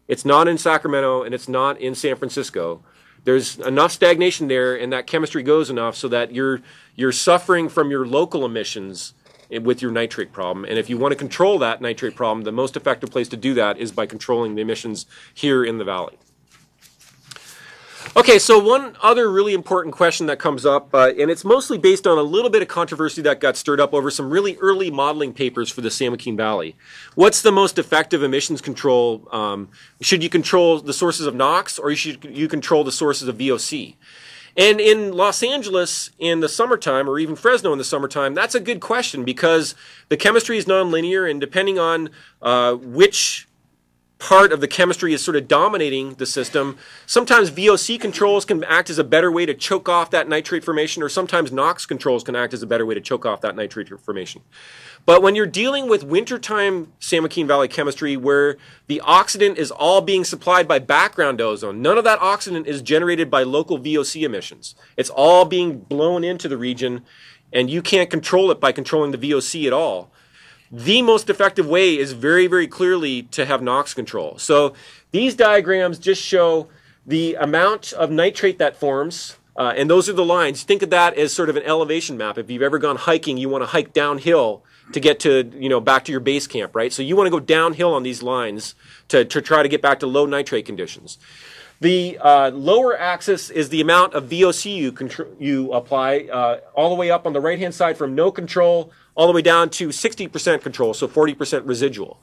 Speaker 5: It's not in Sacramento and it's not in San Francisco. There's enough stagnation there and that chemistry goes enough so that you're suffering from your local emissions with your nitrate problem. And if you want to control that nitrate problem, the most effective place to do that is by controlling the emissions here in the valley. Okay, so one other really important question that comes up, and it's mostly based on a little bit of controversy that got stirred up over some really early modeling papers for the San Joaquin Valley. What's the most effective emissions control? Should you control the sources of NOx or should you control the sources of VOC? And in Los Angeles in the summertime, or even Fresno in the summertime, that's a good question because the chemistry is nonlinear, and depending on which part of the chemistry is sort of dominating the system, sometimes VOC controls can act as a better way to choke off that nitrate formation, or sometimes NOx controls can act as a better way to choke off that nitrate formation. But when you're dealing with wintertime San Joaquin Valley chemistry where the oxidant is all being supplied by background ozone, none of that oxidant is generated by local VOC emissions. It's all being blown into the region, and you can't control it by controlling the VOC at all. The most effective way is very, very clearly to have NOx control. So these diagrams just show the amount of nitrate that forms, and those are the lines. Think of that as sort of an elevation map. If you've ever gone hiking, you want to hike downhill to get to, back to your base camp, right? So you want to go downhill on these lines to try to get back to low nitrate conditions. The lower axis is the amount of VOC you apply, all the way up on the right-hand side from no control all the way down to 60% control, so 40% residual.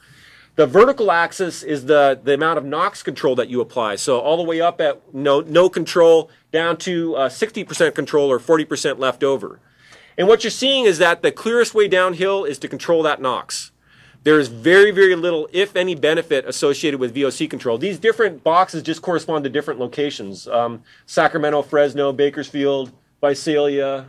Speaker 5: The vertical axis is the amount of NOx control that you apply, so all the way up at no control down to 60% control or 40% left over. And what you're seeing is that the clearest way downhill is to control that NOx. There's very, very little, if any, benefit associated with VOC control. These different boxes just correspond to different locations. Sacramento, Fresno, Bakersfield, Visalia.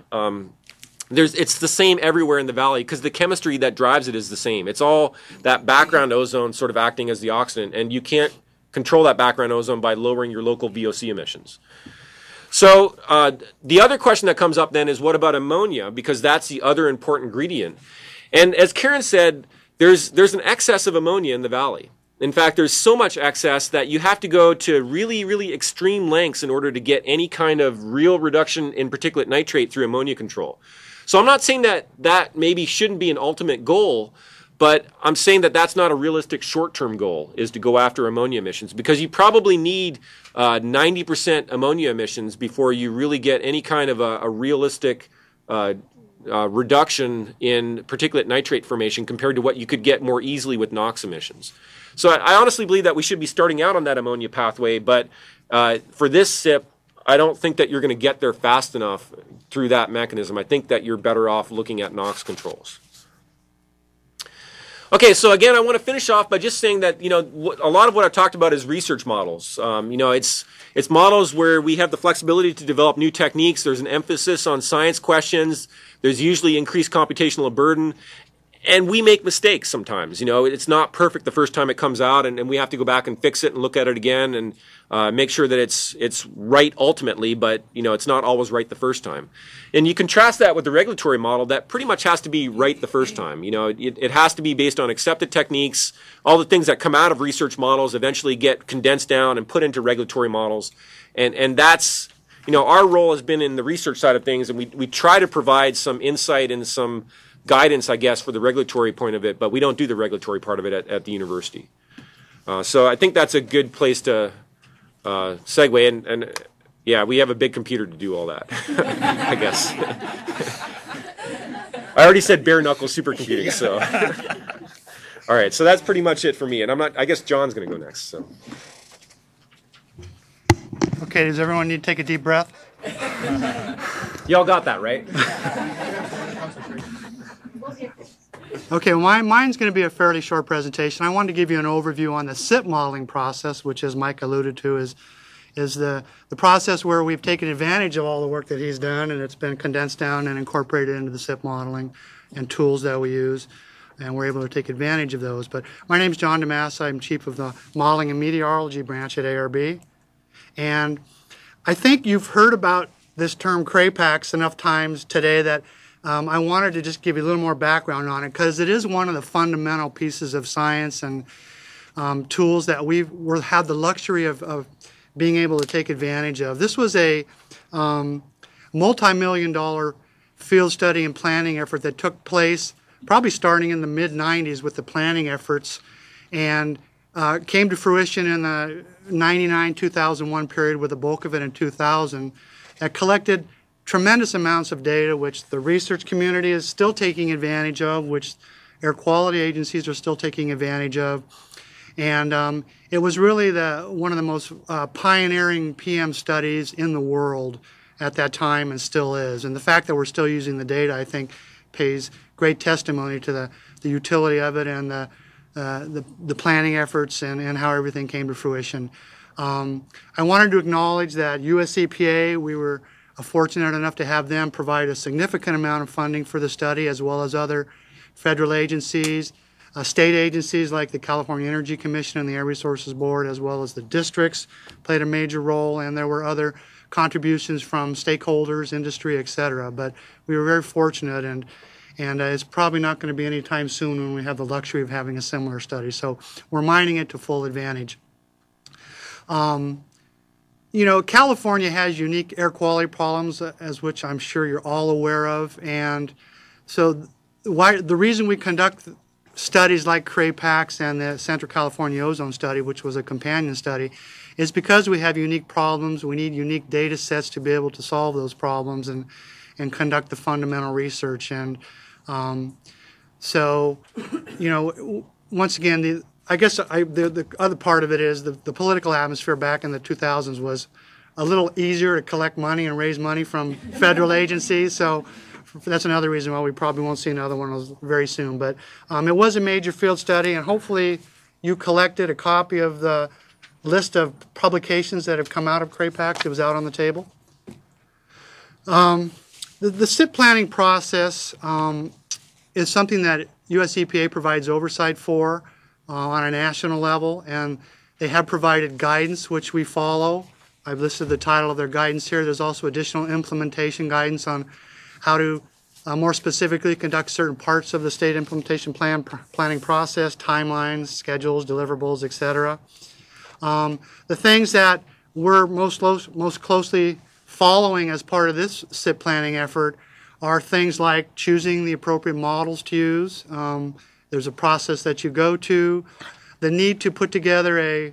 Speaker 5: It's the same everywhere in the valley because the chemistry that drives it is the same. It's all that background ozone sort of acting as the oxidant, and you can't control that background ozone by lowering your local VOC emissions. So the other question that comes up then is what about ammonia, because that's the other important ingredient. And as Karen said, there's an excess of ammonia in the valley. In fact, there's so much excess that you have to go to really, really extreme lengths in order to get any kind of real reduction in particulate nitrate through ammonia control. So I'm not saying that maybe shouldn't be an ultimate goal, but I'm saying that that's not a realistic short-term goal, is to go after ammonia emissions, because you probably need 90% ammonia emissions before you really get any kind of a realistic reduction in particulate nitrate formation compared to what you could get more easily with NOx emissions. So I honestly believe that we should be starting out on that ammonia pathway, but for this SIP, I don't think that you're going to get there fast enough through that mechanism. I think that you're better off looking at NOx controls. Okay, so again, I want to finish off by just saying that, a lot of what I've talked about is research models. It's models where we have the flexibility to develop new techniques. There's an emphasis on science questions. There's usually increased computational burden. And we make mistakes sometimes. It's not perfect the first time it comes out, and we have to go back and fix it and look at it again and make sure that it's right ultimately, but it's not always right the first time. And you contrast that with the regulatory model that pretty much has to be right the first time. It has to be based on accepted techniques. All the things that come out of research models eventually get condensed down and put into regulatory models. And that's, our role has been in the research side of things, and we try to provide some insight and some guidance, I guess, for the regulatory point of it, but we don't do the regulatory part of it at the university. So I think that's a good place to segue, and yeah, we have a big computer to do all that, I guess. I already said bare knuckle supercomputing, so. All right, so that's pretty much it for me, and I guess John's going to go next. So.
Speaker 6: Okay, does everyone need to take a deep breath?
Speaker 5: Y'all got that, right?
Speaker 6: Okay, mine's going to be a fairly short presentation. I wanted to give you an overview on the SIP modeling process, which, as Mike alluded to, is the process where we've taken advantage of all the work that he's done, and it's been condensed down and incorporated into the SIP modeling and tools that we use, and we're able to take advantage of those. But my name's John DeMassa. I'm chief of the Modeling and Meteorology branch at ARB, and I think you've heard about this term CRAPAX enough times today that I wanted to just give you a little more background on it, because it is one of the fundamental pieces of science and tools that we've had the luxury of being able to take advantage of. This was a multi-million-dollar field study and planning effort that took place probably starting in the mid-90s with the planning efforts, and came to fruition in the 99-2001 period, with the bulk of it in 2000, that collected tremendous amounts of data, which the research community is still taking advantage of, which air quality agencies are still taking advantage of. And it was really one of the most pioneering PM studies in the world at that time, and still is. And the fact that we're still using the data, I think, pays great testimony to the utility of it and the planning efforts and how everything came to fruition. I wanted to acknowledge that US EPA, we were fortunate enough to have them provide a significant amount of funding for the study, as well as other federal agencies, state agencies like the California Energy Commission and the Air Resources Board, as well as the districts played a major role, and there were other contributions from stakeholders, industry, etc. But we were very fortunate, and it's probably not going to be any time soon when we have the luxury of having a similar study. So we're mining it to full advantage. California has unique air quality problems, as which I'm sure you're all aware of, and so the reason we conduct studies like CRAPAX and the Central California Ozone Study, which was a companion study, is because we have unique problems. We need unique data sets to be able to solve those problems and conduct the fundamental research. And once again, I guess the other part of it is the political atmosphere back in the 2000s was a little easier to collect money and raise money from federal agencies. So that's another reason why we probably won't see another one of those very soon. But it was a major field study, and hopefully you collected a copy of the list of publications that have come out of CRAPAX. It was out on the table. The SIP planning process is something that US EPA provides oversight for on a national level, and they have provided guidance which we follow. I've listed the title of their guidance here. There's also additional implementation guidance on how to more specifically conduct certain parts of the state implementation planning process, timelines, schedules, deliverables, etc. The things that we're most closely following as part of this SIP planning effort are things like choosing the appropriate models to use. There's a process that you go to. The need to put together a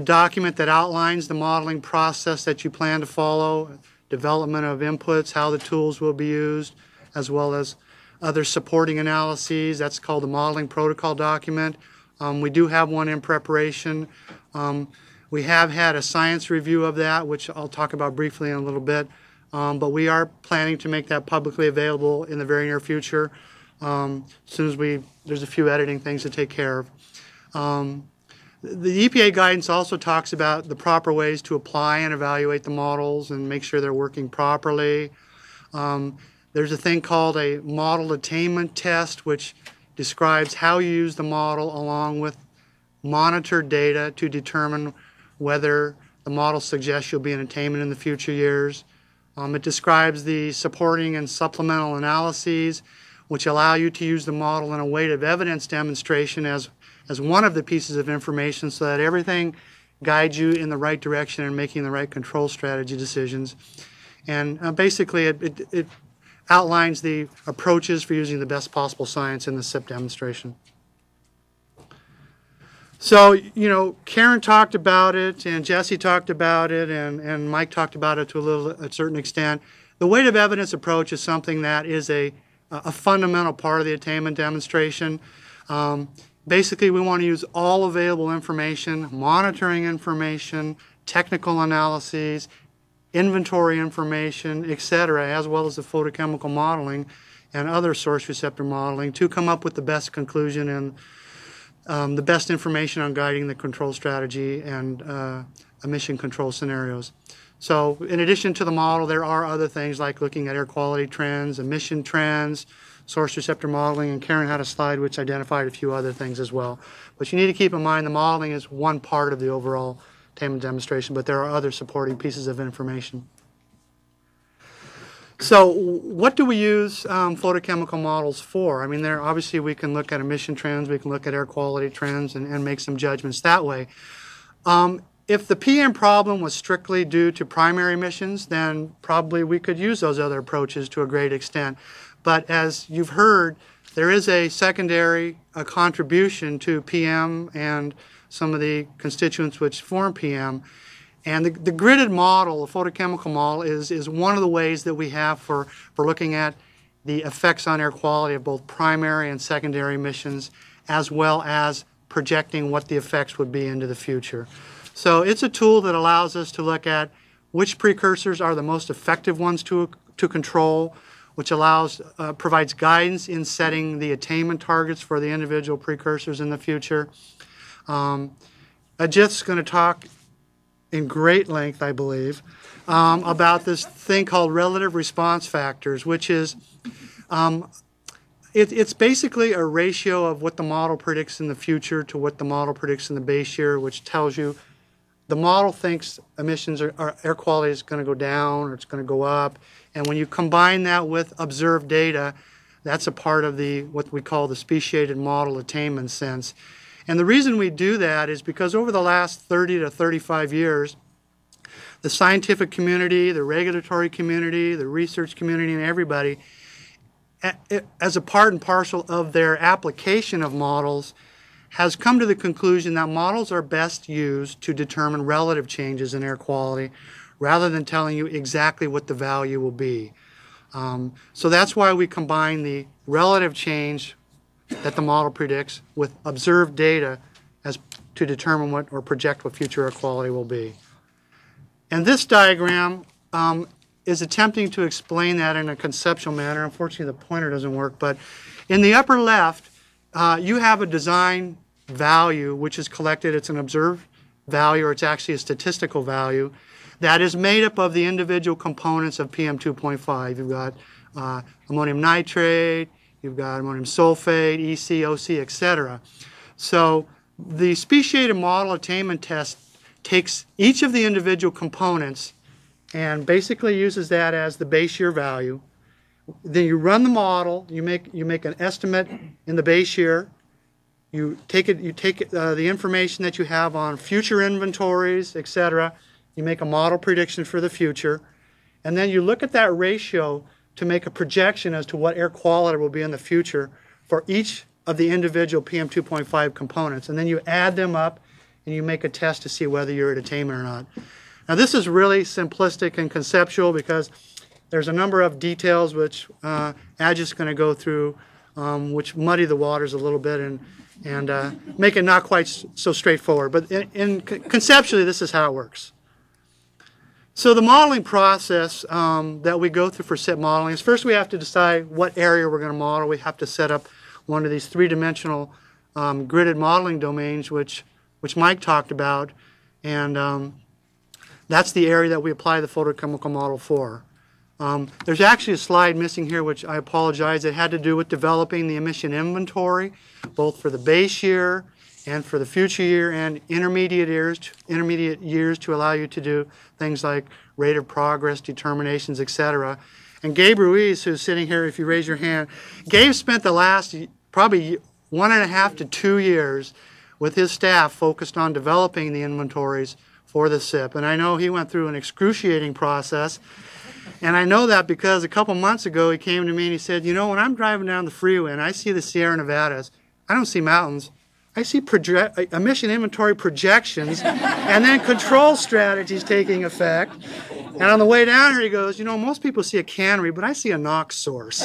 Speaker 6: document that outlines the modeling process that you plan to follow, development of inputs, how the tools will be used, as well as other supporting analyses. That's called the modeling protocol document. We do have one in preparation. We have had a science review of that, which I'll talk about briefly in a little bit. But we are planning to make that publicly available in the very near future. as soon as there's a few editing things to take care of. The EPA guidance also talks about the proper ways to apply and evaluate the models and make sure they're working properly. There's a thing called a model attainment test, which describes how you use the model along with monitored data to determine whether the model suggests you'll be in attainment in the future years. It describes the supporting and supplemental analyses, which allow you to use the model in a weighted evidence demonstration as one of the pieces of information so that everything guides you in the right direction and making the right control strategy decisions. And basically it outlines the approaches for using the best possible science in the SIP demonstration. So, you know, Karen talked about it, and Jesse talked about it, and Mike talked about it to a certain extent. The weight of evidence approach is something that is a fundamental part of the attainment demonstration. Basically, we want to use all available information, monitoring information, technical analyses, inventory information, etc., as well as the photochemical modeling and other source receptor modeling to come up with the best conclusion and the best information on guiding the control strategy and emission control scenarios. So in addition to the model, there are other things like looking at air quality trends, emission trends, source receptor modeling, and Karen had a slide which identified a few other things as well. But you need to keep in mind the modeling is one part of the overall attainment demonstration, but there are other supporting pieces of information. So what do we use photochemical models for? I mean, obviously we can look at emission trends, we can look at air quality trends and make some judgments that way. If the PM problem was strictly due to primary emissions, then probably we could use those other approaches to a great extent. But as you've heard, there is a secondary contribution to PM and some of the constituents which form PM. And the gridded model, the photochemical model, is one of the ways that we have for looking at the effects on air quality of both primary and secondary emissions, as well as projecting what the effects would be into the future. So it's a tool that allows us to look at which precursors are the most effective ones to control, which provides guidance in setting the attainment targets for the individual precursors in the future. Ajit's going to talk in great length, I believe, about this thing called relative response factors, which is it's basically a ratio of what the model predicts in the future to what the model predicts in the base year, which tells you the model thinks emissions or air quality is going to go down or it's going to go up. And when you combine that with observed data, that's a part of what we call the speciated model attainment sense. And the reason we do that is because over the last 30 to 35 years, the scientific community, the regulatory community, the research community, and everybody, as a part and parcel of their application of models, has come to the conclusion that models are best used to determine relative changes in air quality rather than telling you exactly what the value will be. So that's why we combine the relative change that the model predicts with observed data to determine what or project what future air quality will be. And this diagram is attempting to explain that in a conceptual manner. Unfortunately, the pointer doesn't work, but in the upper left, you have a design value which is collected. It's an observed value, or it's actually a statistical value that is made up of the individual components of PM2.5. You've got ammonium nitrate, you've got ammonium sulfate, EC, OC, etc. So the speciated model attainment test takes each of the individual components and basically uses that as the base year value. Then you run the model, you make an estimate in the base year. You take the information that you have on future inventories, etc. You make a model prediction for the future, and then you look at that ratio to make a projection as to what air quality will be in the future for each of the individual PM2.5 components, and then you add them up and you make a test to see whether you're at attainment or not. Now this is really simplistic and conceptual because there's a number of details which Ajit's going to go through, which muddy the waters a little bit and make it not quite so straightforward. But conceptually, this is how it works. So the modeling process that we go through for SIP modeling is first we have to decide what area we're going to model. We have to set up one of these three-dimensional gridded modeling domains, which Mike talked about, and that's the area that we apply the photochemical model for. There's actually a slide missing here, which I apologize. It had to do with developing the emission inventory, both for the base year and for the future year and intermediate years to allow you to do things like rate of progress, determinations, etc. And Gabe Ruiz, who's sitting here, if you raise your hand, Gabe spent the last probably 1.5 to 2 years with his staff focused on developing the inventories for the SIP. And I know he went through an excruciating process. And I know that because a couple months ago he came to me and he said, you know, when I'm driving down the freeway and I see the Sierra Nevadas, I don't see mountains. I see emission inventory projections and then control strategies taking effect. And on the way down here he goes, you know, most people see a cannery, but I see a NOx source.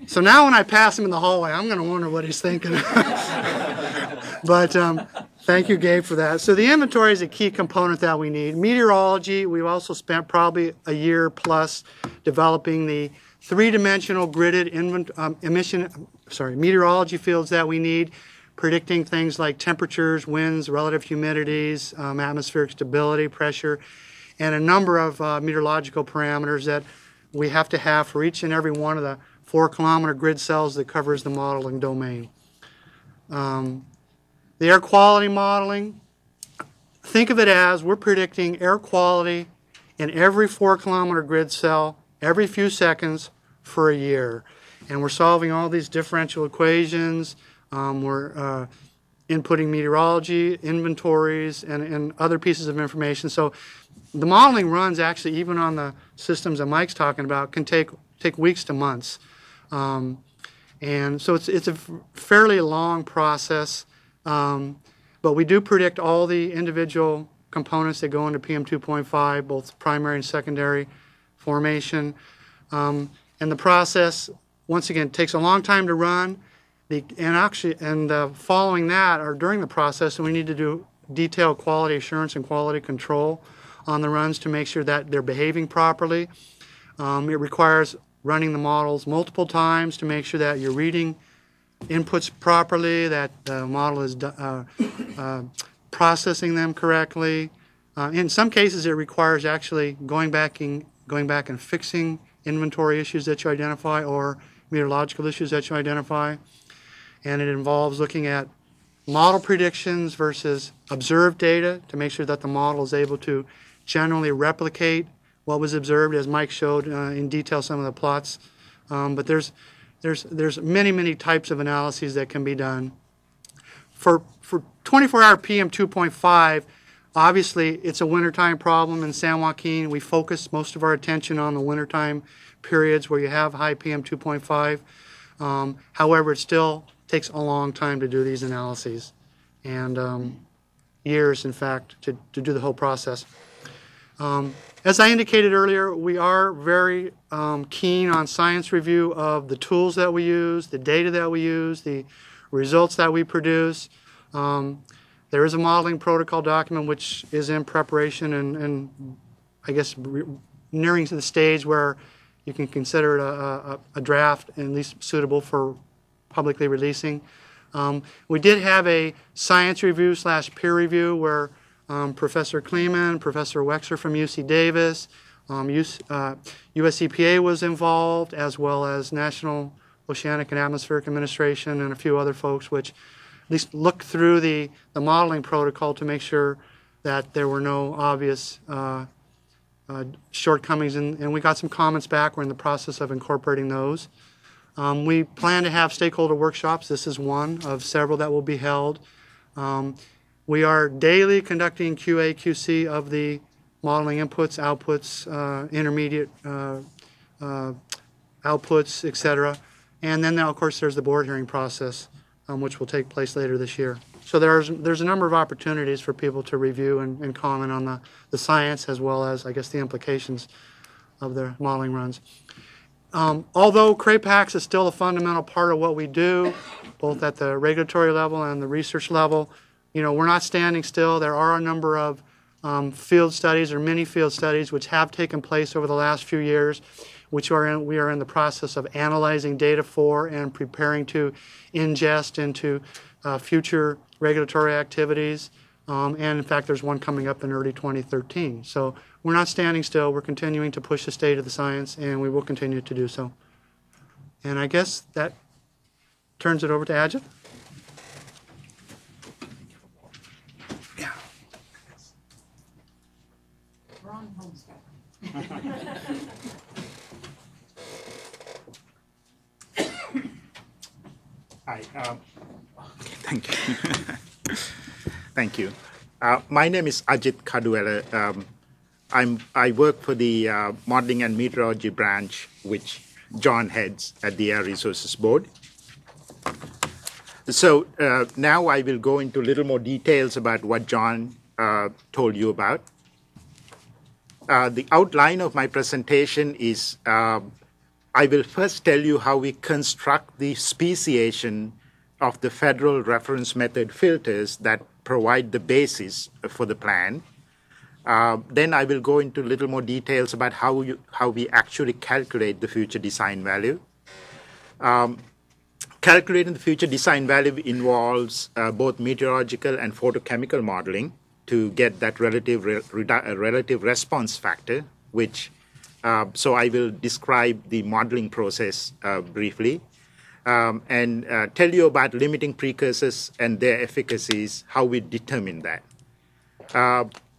Speaker 6: So now when I pass him in the hallway, I'm going to wonder what he's thinking. But thank you, Gabe, for that. So the inventory is a key component that we need. Meteorology, we've also spent probably a year plus developing the three-dimensional gridded meteorology fields that we need, predicting things like temperatures, winds, relative humidities, atmospheric stability, pressure, and a number of meteorological parameters that we have to have for each and every one of the 4-kilometer grid cells that covers the modeling domain. The air quality modeling, think of it as we're predicting air quality in every 4-kilometer grid cell every few seconds for a year. And we're solving all these differential equations. We're inputting meteorology, inventories, and other pieces of information. So the modeling runs actually, even on the systems that Mike's talking about, can take weeks to months. And so it's a fairly long process. But we do predict all the individual components that go into PM2.5, both primary and secondary formation. And the process, once again, takes a long time to run. Following that, or during the process, we need to do detailed quality assurance and quality control on the runs to make sure that they're behaving properly. It requires running the models multiple times to make sure that you're reading inputs properly, that the model is processing them correctly. In some cases, it requires actually going back and fixing inventory issues that you identify or meteorological issues that you identify. And it involves looking at model predictions versus observed data to make sure that the model is able to generally replicate what was observed, as Mike showed in detail some of the plots. But there's many types of analyses that can be done. For 24-hour PM 2.5, obviously it's a wintertime problem in San Joaquin. We focus most of our attention on the wintertime periods where you have high PM 2.5. However, it still takes a long time to do these analyses, and years, in fact, to do the whole process. As I indicated earlier, we are very keen on science review of the tools that we use, the data that we use, the results that we produce. There is a modeling protocol document which is in preparation and I guess nearing to the stage where you can consider it a draft, at least suitable for publicly releasing. We did have a science review / peer review where Professor Clemence, Professor Wexler from UC Davis, US EPA was involved, as well as National Oceanic and Atmospheric Administration and a few other folks, which at least looked through the modeling protocol to make sure that there were no obvious shortcomings, and we got some comments back. We're in the process of incorporating those. We plan to have stakeholder workshops. This is one of several that will be held. We are daily conducting QA, QC of the modeling inputs, outputs, intermediate outputs, etc. And then now, of course, there's the board hearing process, which will take place later this year. So there's a number of opportunities for people to review and comment on the science, as well as, I guess, the implications of their modeling runs. Although CRAPACS is still a fundamental part of what we do, both at the regulatory level and the research level, you know, we're not standing still. There are a number of field studies or mini field studies which have taken place over the last few years, which we are in the process of analyzing data for and preparing to ingest into future regulatory activities. And in fact, there's one coming up in early 2013. So we're not standing still. We're continuing to push the state of the science, and we will continue to do so. And I guess that turns it over to Ajit. Yeah.
Speaker 4: We're on home stretch.
Speaker 7: Hi. Thank you. Thank you. My name is Ajit Kaduela. I work for the Modeling and Meteorology branch, which John heads at the Air Resources Board. So now I will go into a little more details about what John told you about. The outline of my presentation is I will first tell you how we construct the speciation of the federal reference method filters that provide the basis for the plan. Then I will go into a little more details about how we actually calculate the future design value. Calculating the future design value involves both meteorological and photochemical modeling to get that relative response factor, which, so I will describe the modeling process briefly. And tell you about limiting precursors and their efficacies, how we determine that.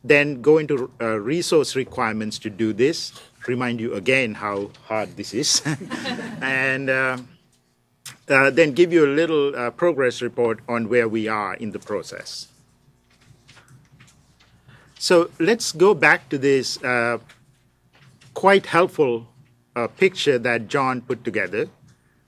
Speaker 7: Then go into resource requirements to do this, remind you again how hard this is, and then give you a little progress report on where we are in the process. So let's go back to this quite helpful picture that John put together.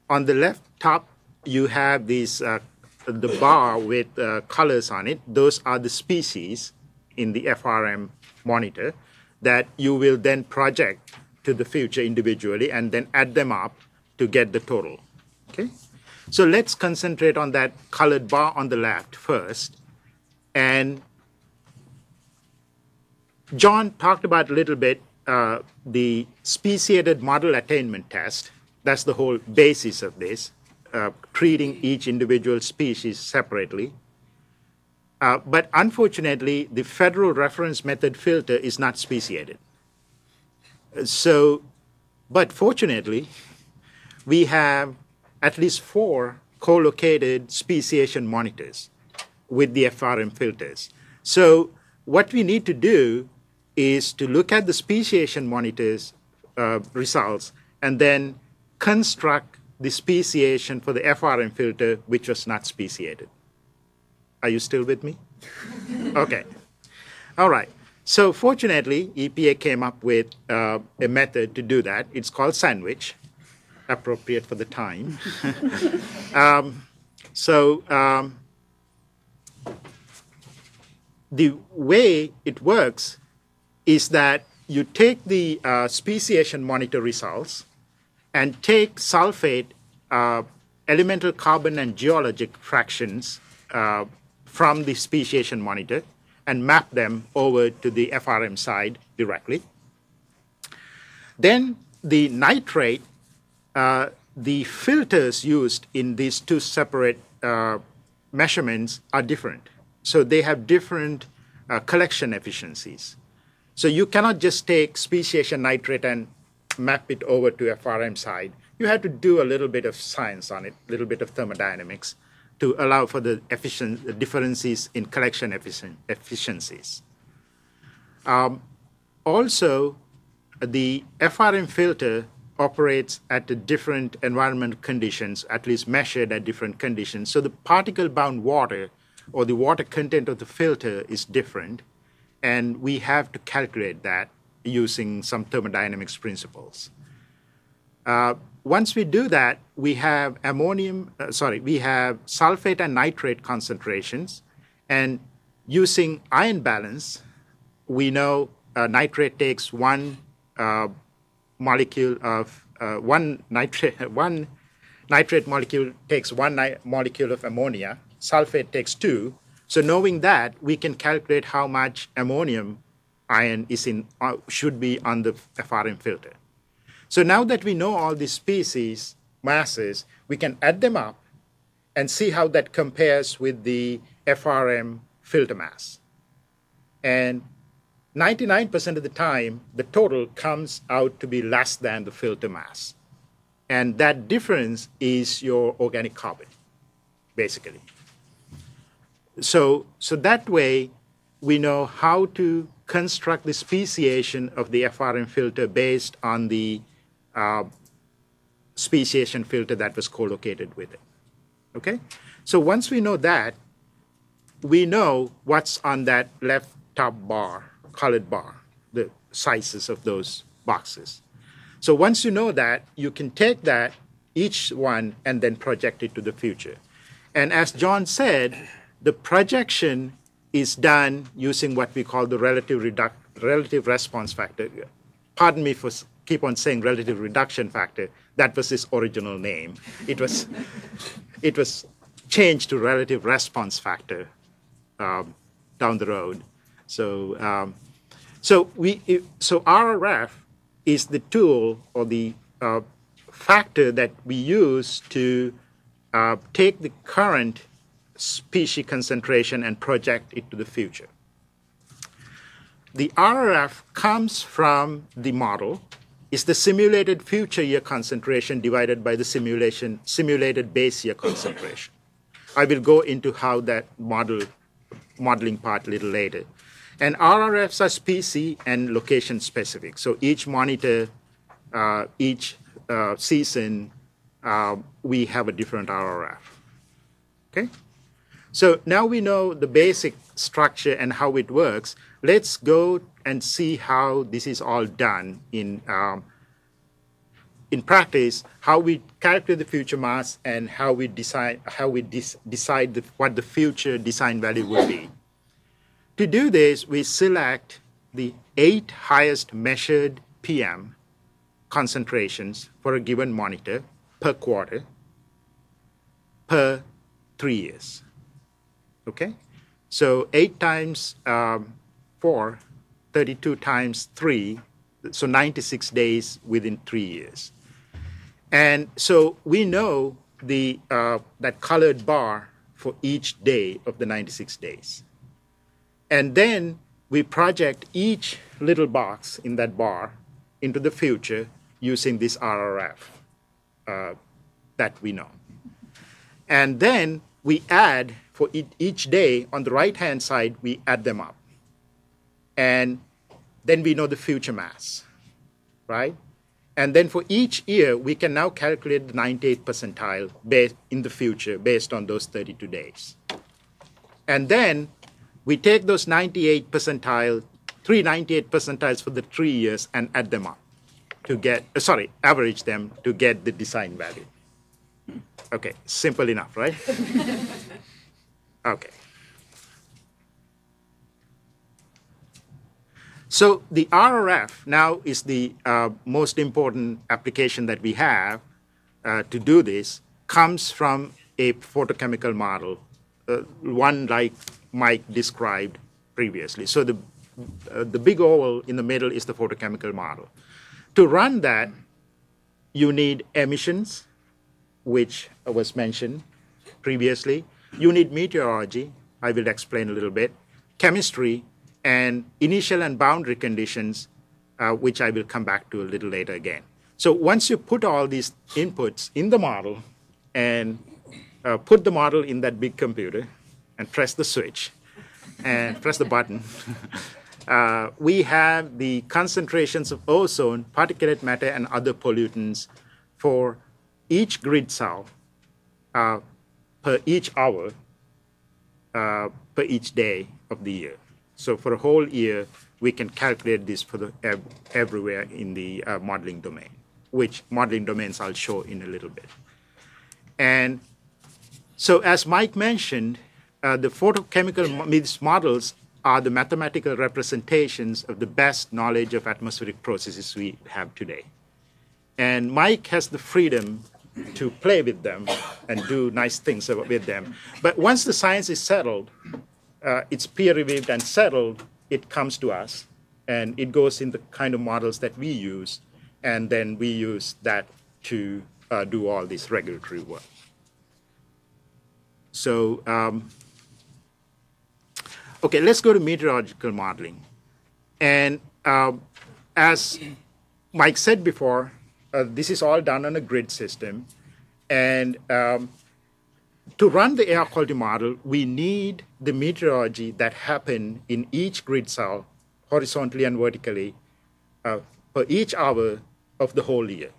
Speaker 7: On the left top, you have this, the bar with colors on it. Those are the species in the FRM monitor that you will then project to the future individually and then add them up to get the total. Okay? So let's concentrate on that colored bar on the left first. And John talked about a little bit the speciated model attainment test. That's the whole basis of this, treating each individual species separately. But unfortunately, the federal reference method filter is not speciated. So, but fortunately, we have at least 4 co-located speciation monitors with the FRM filters. So what we need to do is to look at the speciation monitors results and then construct the speciation for the FRM filter, which was not speciated. Are you still with me? Okay. All right. So fortunately, EPA came up with a method to do that. It's called sandwich, appropriate for the time. The way it works is that you take the speciation monitor results and take sulfate, elemental carbon, and geologic fractions from the speciation monitor and map them over to the FRM side directly. Then the nitrate, the filters used in these 2 separate measurements are different. So they have different collection efficiencies. So you cannot just take speciation nitrate and map it over to FRM side. You have to do a little bit of science on it, a little bit of thermodynamics to allow for the differences in collection efficiencies. Also, the FRM filter operates at different environmental conditions, at least measured at different conditions. So the particle-bound water or the water content of the filter is different, and we have to calculate that using some thermodynamics principles. Once we do that, we have we have sulfate and nitrate concentrations, and using ion balance, we know nitrate takes one molecule of one nitrate molecule takes one molecule of ammonia. Sulfate takes 2. So knowing that, we can calculate how much ammonium ion is should be on the FRM filter. So now that we know all these species masses, we can add them up and see how that compares with the FRM filter mass. And 99% of the time, the total comes out to be less than the filter mass. And that difference is your organic carbon, basically. So that way, we know how to construct the speciation of the FRM filter based on the speciation filter that was co-located with it. Okay? So once we know that, we know what's on that left top bar, colored bar, the sizes of those boxes. So once you know that, you can take that, each one, and then project it to the future. And as John said, the projection is done using what we call the relative response factor. Pardon me for keep on saying relative reduction factor. That was its original name. It was changed to relative response factor down the road. So RRF is the tool or the factor that we use to take the current species concentration and project it to the future. The RRF comes from the model. It's the simulated future year concentration divided by the simulated base year concentration. I will go into how that modeling part a little later. And RRFs are species and location specific. So each monitor, each season, we have a different RRF. Okay? So now we know the basic structure and how it works. Let's go and see how this is all done in practice, how we calculate the future mass and how we decide what the future design value will be. To do this, we select the 8 highest measured PM concentrations for a given monitor per quarter per 3 years. Okay? So 8 times 4, 32 times 3, so 96 days within 3 years. And so we know that colored bar for each day of the 96 days. And then we project each little box in that bar into the future using this RRF that we know. And then we add for each day on the right-hand side, we add them up. And then we know the future mass, right? And then for each year, we can now calculate the 98th percentile in the future based on those 32 days. And then we take those 98 percentile, 3 98 percentiles for the 3 years and add them up to get, average them to get the design value. Okay, simple enough, right? Okay. So the RRF now is the most important application that we have to do this, comes from a photochemical model, one like Mike described previously. So the big oval in the middle is the photochemical model. To run that, you need emissions, which was mentioned previously. You need meteorology, I will explain a little bit, chemistry, and initial and boundary conditions, which I will come back to a little later again. So once you put all these inputs in the model and put the model in that big computer and press the switch and press the button, we have the concentrations of ozone, particulate matter, and other pollutants for each grid cell per each hour per each day of the year. So for a whole year, we can calculate this for everywhere in the modeling domain, which modeling domains I'll show in a little bit. And so as Mike mentioned, the photochemical these models are the mathematical representations of the best knowledge of atmospheric processes we have today. And Mike has the freedom to play with them and do nice things with them. But once the science is settled, it's peer-reviewed and settled, it comes to us, And it goes in the kind of models that we use, and then we use that to do all this regulatory work. So, okay, let's go to meteorological modeling. And as Mike said before, this is all done on a grid system. And to run the air quality model, we need the meteorology that happen in each grid cell, horizontally and vertically, for each hour of the whole year.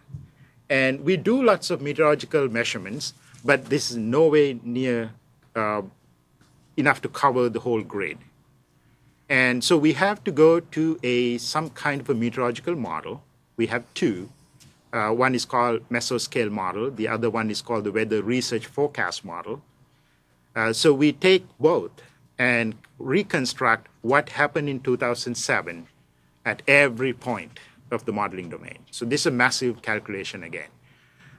Speaker 7: And we do lots of meteorological measurements, but this is no way near enough to cover the whole grid. And so we have to go to some kind of a meteorological model. We have two. One is called mesoscale model. The other one is called the weather research forecast model. So we take both and reconstruct what happened in 2007 at every point of the modeling domain. So this is a massive calculation again.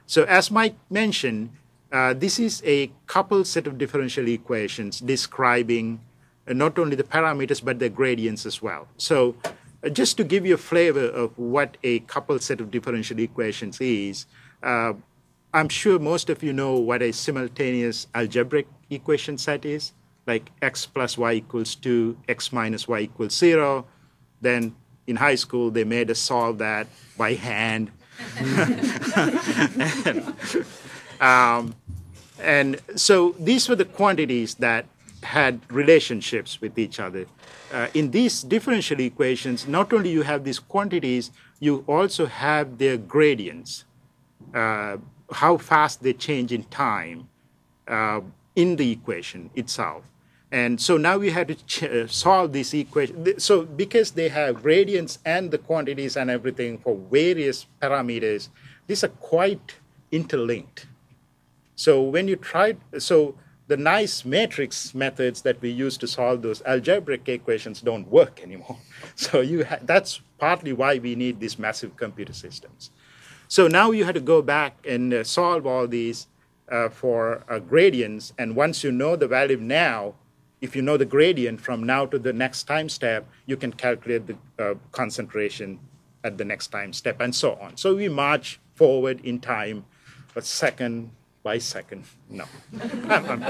Speaker 7: So as Mike mentioned, this is a coupled set of differential equations describing not only the parameters, but the gradients as well. So just to give you a flavor of what a coupled set of differential equations is, I'm sure most of you know what a simultaneous algebraic equation set is, like x plus y equals 2, x minus y equals 0. Then in high school, they made us solve that by hand. And so these were the quantities that had relationships with each other. In these differential equations, not only you have these quantities, you also have their gradients, how fast they change in time in the equation itself. And so now we had to solve this equation. So because they have gradients and the quantities and everything for various parameters, these are quite interlinked. So when you try, so the nice matrix methods that we use to solve those algebraic equations don't work anymore. So that's partly why we need these massive computer systems. So now you have to go back and solve all these for gradients. And once you know the value now, if you know the gradient from now to the next time step, you can calculate the concentration at the next time step and so on. So we march forward in time, a second by second. No, I'm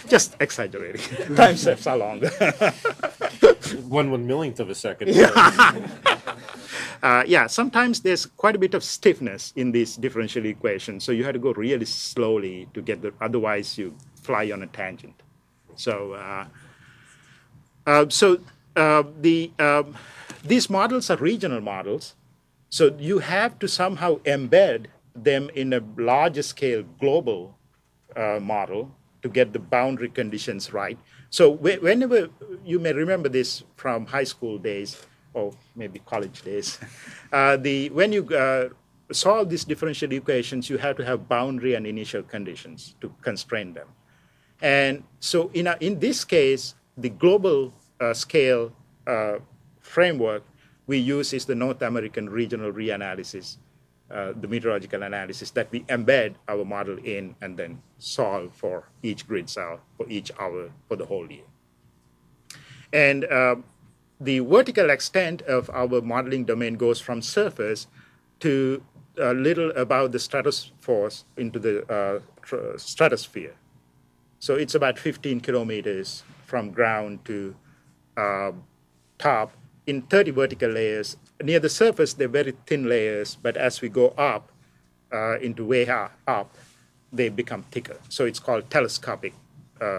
Speaker 7: just exaggerating. Time steps are longer.
Speaker 5: 1/1 millionth of a second.
Speaker 7: Yeah, sometimes there's quite a bit of stiffness in these differential equations, so you have to go really slowly to get otherwise you fly on a tangent. So, these models are regional models, so you have to somehow embed them in a larger scale global model to get the boundary conditions right. So whenever, you may remember this from high school days or maybe college days, when you solve these differential equations, you have to have boundary and initial conditions to constrain them. And so in this case, the global scale framework we use is the North American regional reanalysis, the meteorological analysis that we embed our model in and then solve for each grid cell for each hour for the whole year. And the vertical extent of our modeling domain goes from surface to a little above the stratosphere into the stratosphere. So it's about 15 kilometers from ground to top in 30 vertical layers. Near the surface, they're very thin layers, but as we go up into way up, they become thicker. So it's called telescopic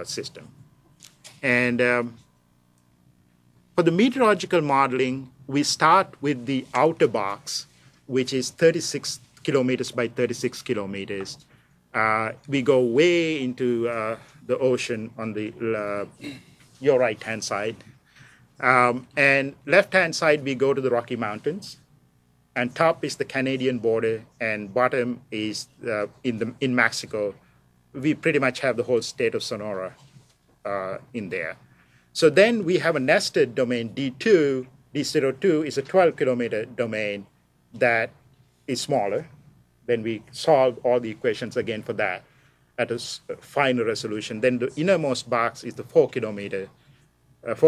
Speaker 7: system. And for the meteorological modeling, we start with the outer box, which is 36 kilometers by 36 kilometers. We go way into the ocean on your right-hand side. And left-hand side, we go to the Rocky Mountains. And top is the Canadian border, and bottom is in Mexico. We pretty much have the whole state of Sonora in there. So then we have a nested domain, D2. D02 is a 12-kilometer domain that is smaller. Then we solve all the equations again for that at a finer resolution. Then the innermost box is the 4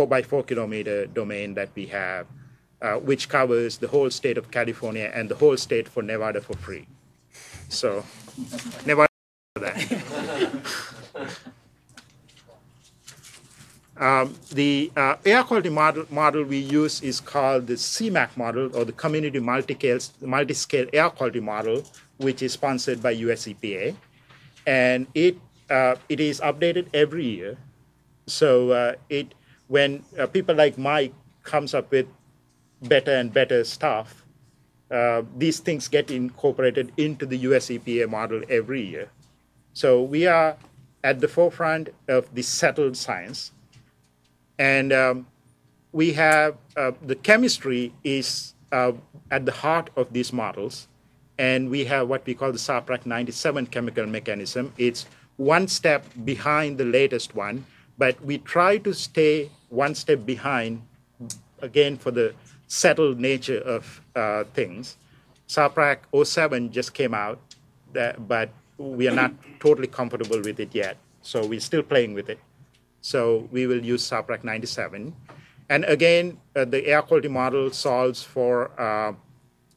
Speaker 7: by 4 kilometer domain that we have. which covers the whole state of California and the whole state for Nevada for free. So Nevada for that. The air quality model we use is called the CMAQ model, or the Community Multi-Scale Air Quality Model, which is sponsored by US EPA. And it is updated every year. So when people like Mike comes up with better and better stuff, these things get incorporated into the US EPA model every year. So we are at the forefront of the settled science. And we have the chemistry is at the heart of these models. And we have what we call the SAPRAC 97 chemical mechanism. It's one step behind the latest one, but we try to stay one step behind, again, for the settled nature of things. SAPRAC 07 just came out, but we are not totally comfortable with it yet. So we're still playing with it. So we will use SAPRAC 97. And again, the air quality model solves for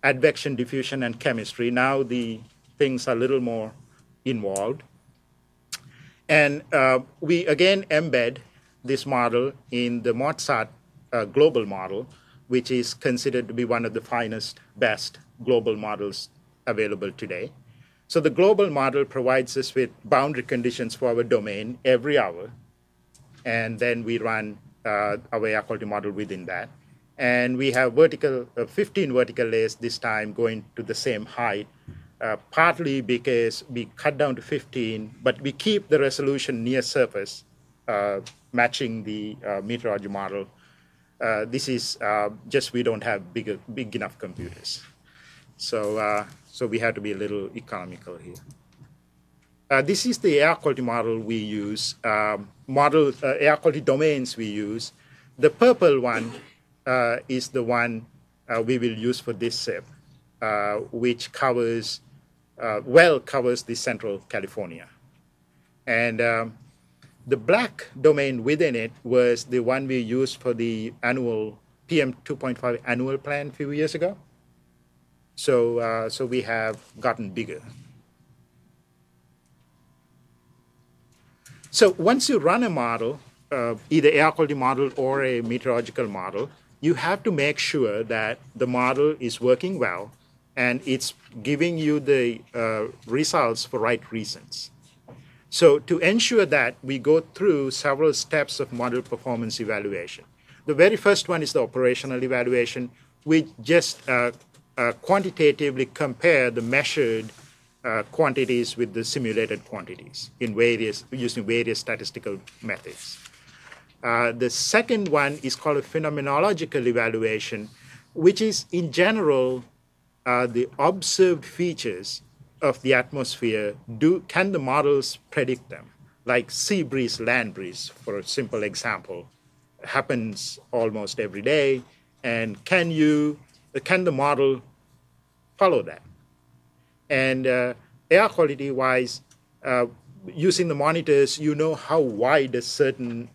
Speaker 7: advection, diffusion, and chemistry. Now the things are a little more involved. And we again embed this model in the Mozart global model, which is considered to be one of the finest, best global models available today. So the global model provides us with boundary conditions for our domain every hour. And then we run our air quality model within that. And we have 15 vertical layers this time going to the same height, partly because we cut down to 15, but we keep the resolution near surface, matching the meteorology model. This is just we don't have big enough computers. So we have to be a little economical here. This is the air quality model we use, air quality domains we use. The purple one is the one we will use for this SIP, which covers the central California. And the black domain within it was the one we used for the annual PM2.5 annual plan a few years ago. So we have gotten bigger. So once you run a model, either air quality model or a meteorological model, you have to make sure that the model is working well and it's giving you the results for right reasons. So to ensure that, we go through several steps of model performance evaluation. The very first one is the operational evaluation. We just quantitatively compare the measured quantities with the simulated quantities using various statistical methods. The second one is called a phenomenological evaluation, which is in general the observed features of the atmosphere. Can the models predict them? Like sea breeze, land breeze, for a simple example, happens almost every day. And can the model follow that? And air quality wise, using the monitors, you know how wide a certain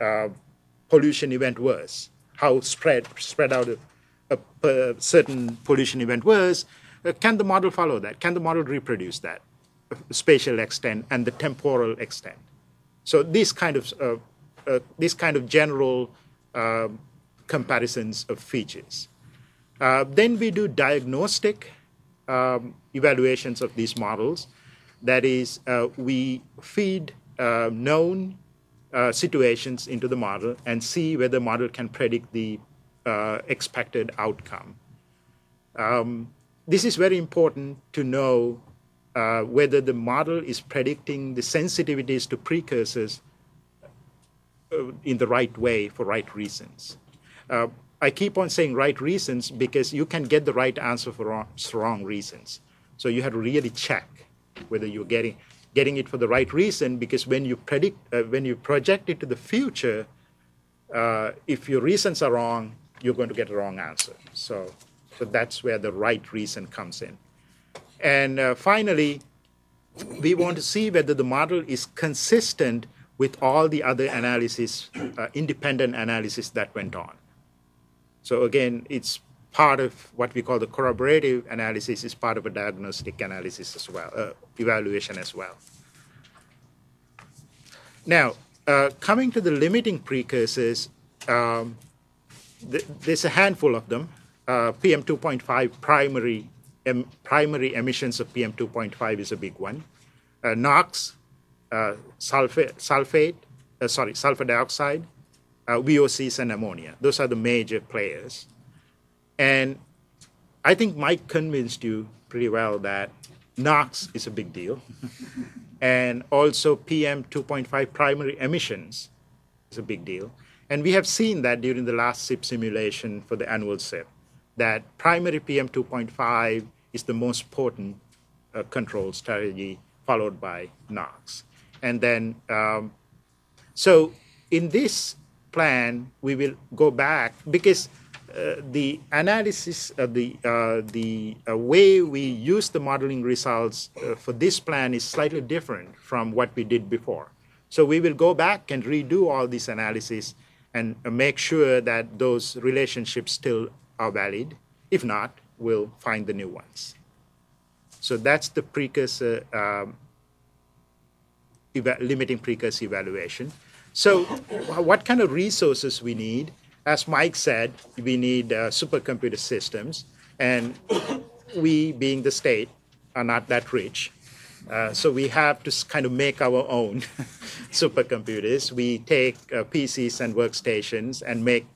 Speaker 7: pollution event was, how spread out a certain pollution event was. Can the model follow that? Can the model reproduce that spatial extent and the temporal extent? So these kind of general comparisons of features. Then we do diagnostic evaluations of these models. That is, we feed known situations into the model and see whether the model can predict the expected outcome. This is very important to know whether the model is predicting the sensitivities to precursors in the right way for right reasons. I keep on saying right reasons because you can get the right answer for wrong reasons. So you have to really check whether you're getting it for the right reason, because when you project it to the future, if your reasons are wrong, you're going to get a wrong answer. So that's where the right reason comes in. And finally, we want to see whether the model is consistent with all the other analysis, independent analysis that went on. So again, it's part of what we call the corroborative analysis is part of a diagnostic analysis as well, evaluation as well. Now, coming to the limiting precursors, there's a handful of them. PM2.5 primary emissions of PM2.5 is a big one. NOx, sulfur dioxide, VOCs, and ammonia. Those are the major players. And I think Mike convinced you pretty well that NOx is a big deal. And also PM2.5 primary emissions is a big deal. And we have seen that during the last SIP simulation for the annual SIP, that primary PM2.5 is the most potent control strategy, followed by NOx. And then, so in this plan, we will go back, because the analysis of the way we use the modeling results for this plan is slightly different from what we did before. So we will go back and redo all this analysis and make sure that those relationships still are valid. If not, we'll find the new ones. So that's the precursor, limiting precursor evaluation. So what kind of resources we need? As Mike said, we need supercomputer systems, and we, being the state, are not that rich. So we have to kind of make our own supercomputers. We take PCs and workstations and make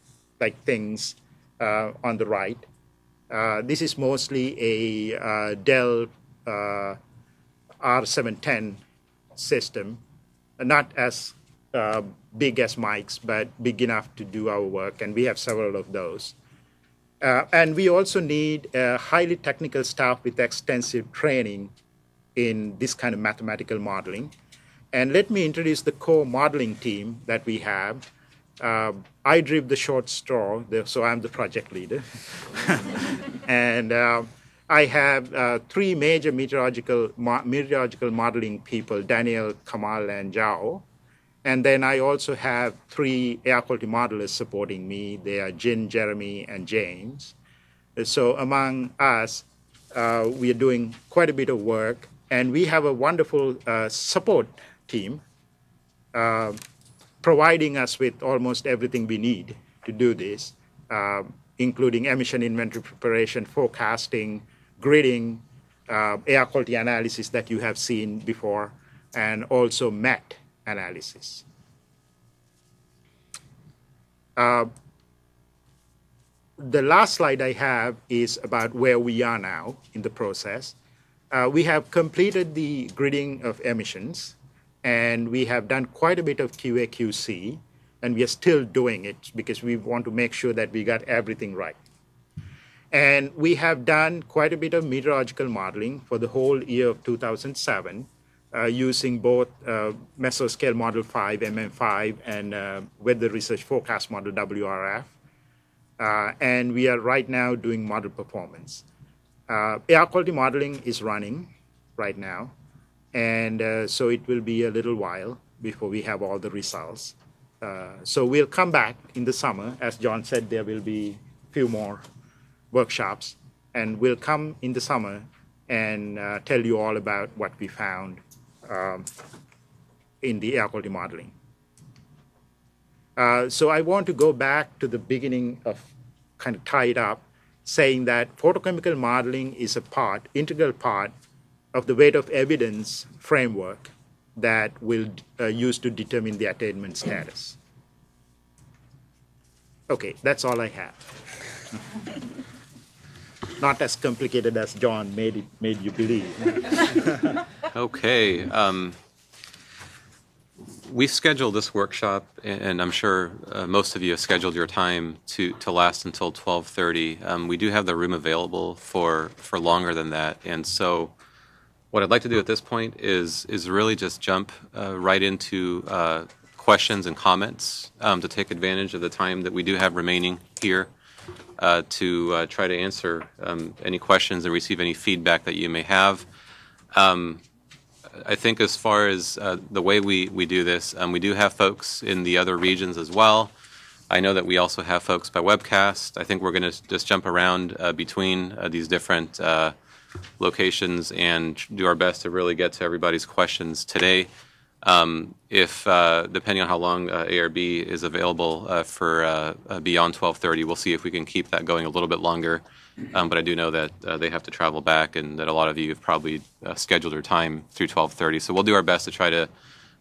Speaker 7: like things on the right. This is mostly a Dell R710 system, not as big as Mike's, but big enough to do our work, and we have several of those. And we also need highly technical staff with extensive training in this kind of mathematical modeling. And let me introduce the core modeling team that we have. I drew the short straw, so I'm the project leader. And I have three major meteorological modeling people, Daniel, Kamal, and Zhao. And then I also have three air quality modelers supporting me. They are Jin, Jeremy, and James. So among us, we are doing quite a bit of work. And we have a wonderful support team providing us with almost everything we need to do this, including emission inventory preparation, forecasting, gridding, air quality analysis that you have seen before, and also MET analysis. The last slide I have is about where we are now in the process. We have completed the gridding of emissions, and we have done quite a bit of QA/QC, and we are still doing it because we want to make sure that we got everything right. And we have done quite a bit of meteorological modeling for the whole year of 2007, using both Mesoscale Model 5, MM5, and Weather Research Forecast Model, WRF. And we are right now doing model performance. Air quality modeling is running right now, and so it will be a little while before we have all the results. So we'll come back in the summer. As John said, there will be a few more workshops, and we'll come in the summer and tell you all about what we found in the air quality modeling. So I want to go back to the beginning of kind of tie it up, saying that photochemical modeling is a integral part of the weight of evidence framework that we'll use to determine the attainment status. Okay, that's all I have. Not as complicated as John made you believe.
Speaker 2: Okay. We've scheduled this workshop, and I'm sure most of you have scheduled your time to last until 12:30. We do have the room available for longer than that, and so what I'd like to do at this point is really just jump right into questions and comments to take advantage of the time that we do have remaining here to try to answer any questions and receive any feedback that you may have. I think as far as the way we do this, we do have folks in the other regions as well. I know that we also have folks by webcast. I think we're going to just jump around between these different locations and do our best to really get to everybody's questions today. If depending on how long ARB is available for beyond 12:30, we'll see if we can keep that going a little bit longer. But I do know that they have to travel back, and that a lot of you have probably scheduled your time through 12:30. So we'll do our best to try to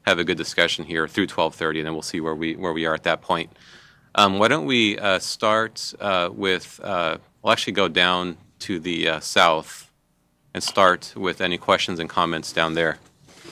Speaker 2: have a good discussion here through 12:30, and then we'll see where we are at that point. Why don't we start with? We'll actually go down to the south and start with any questions and comments down there.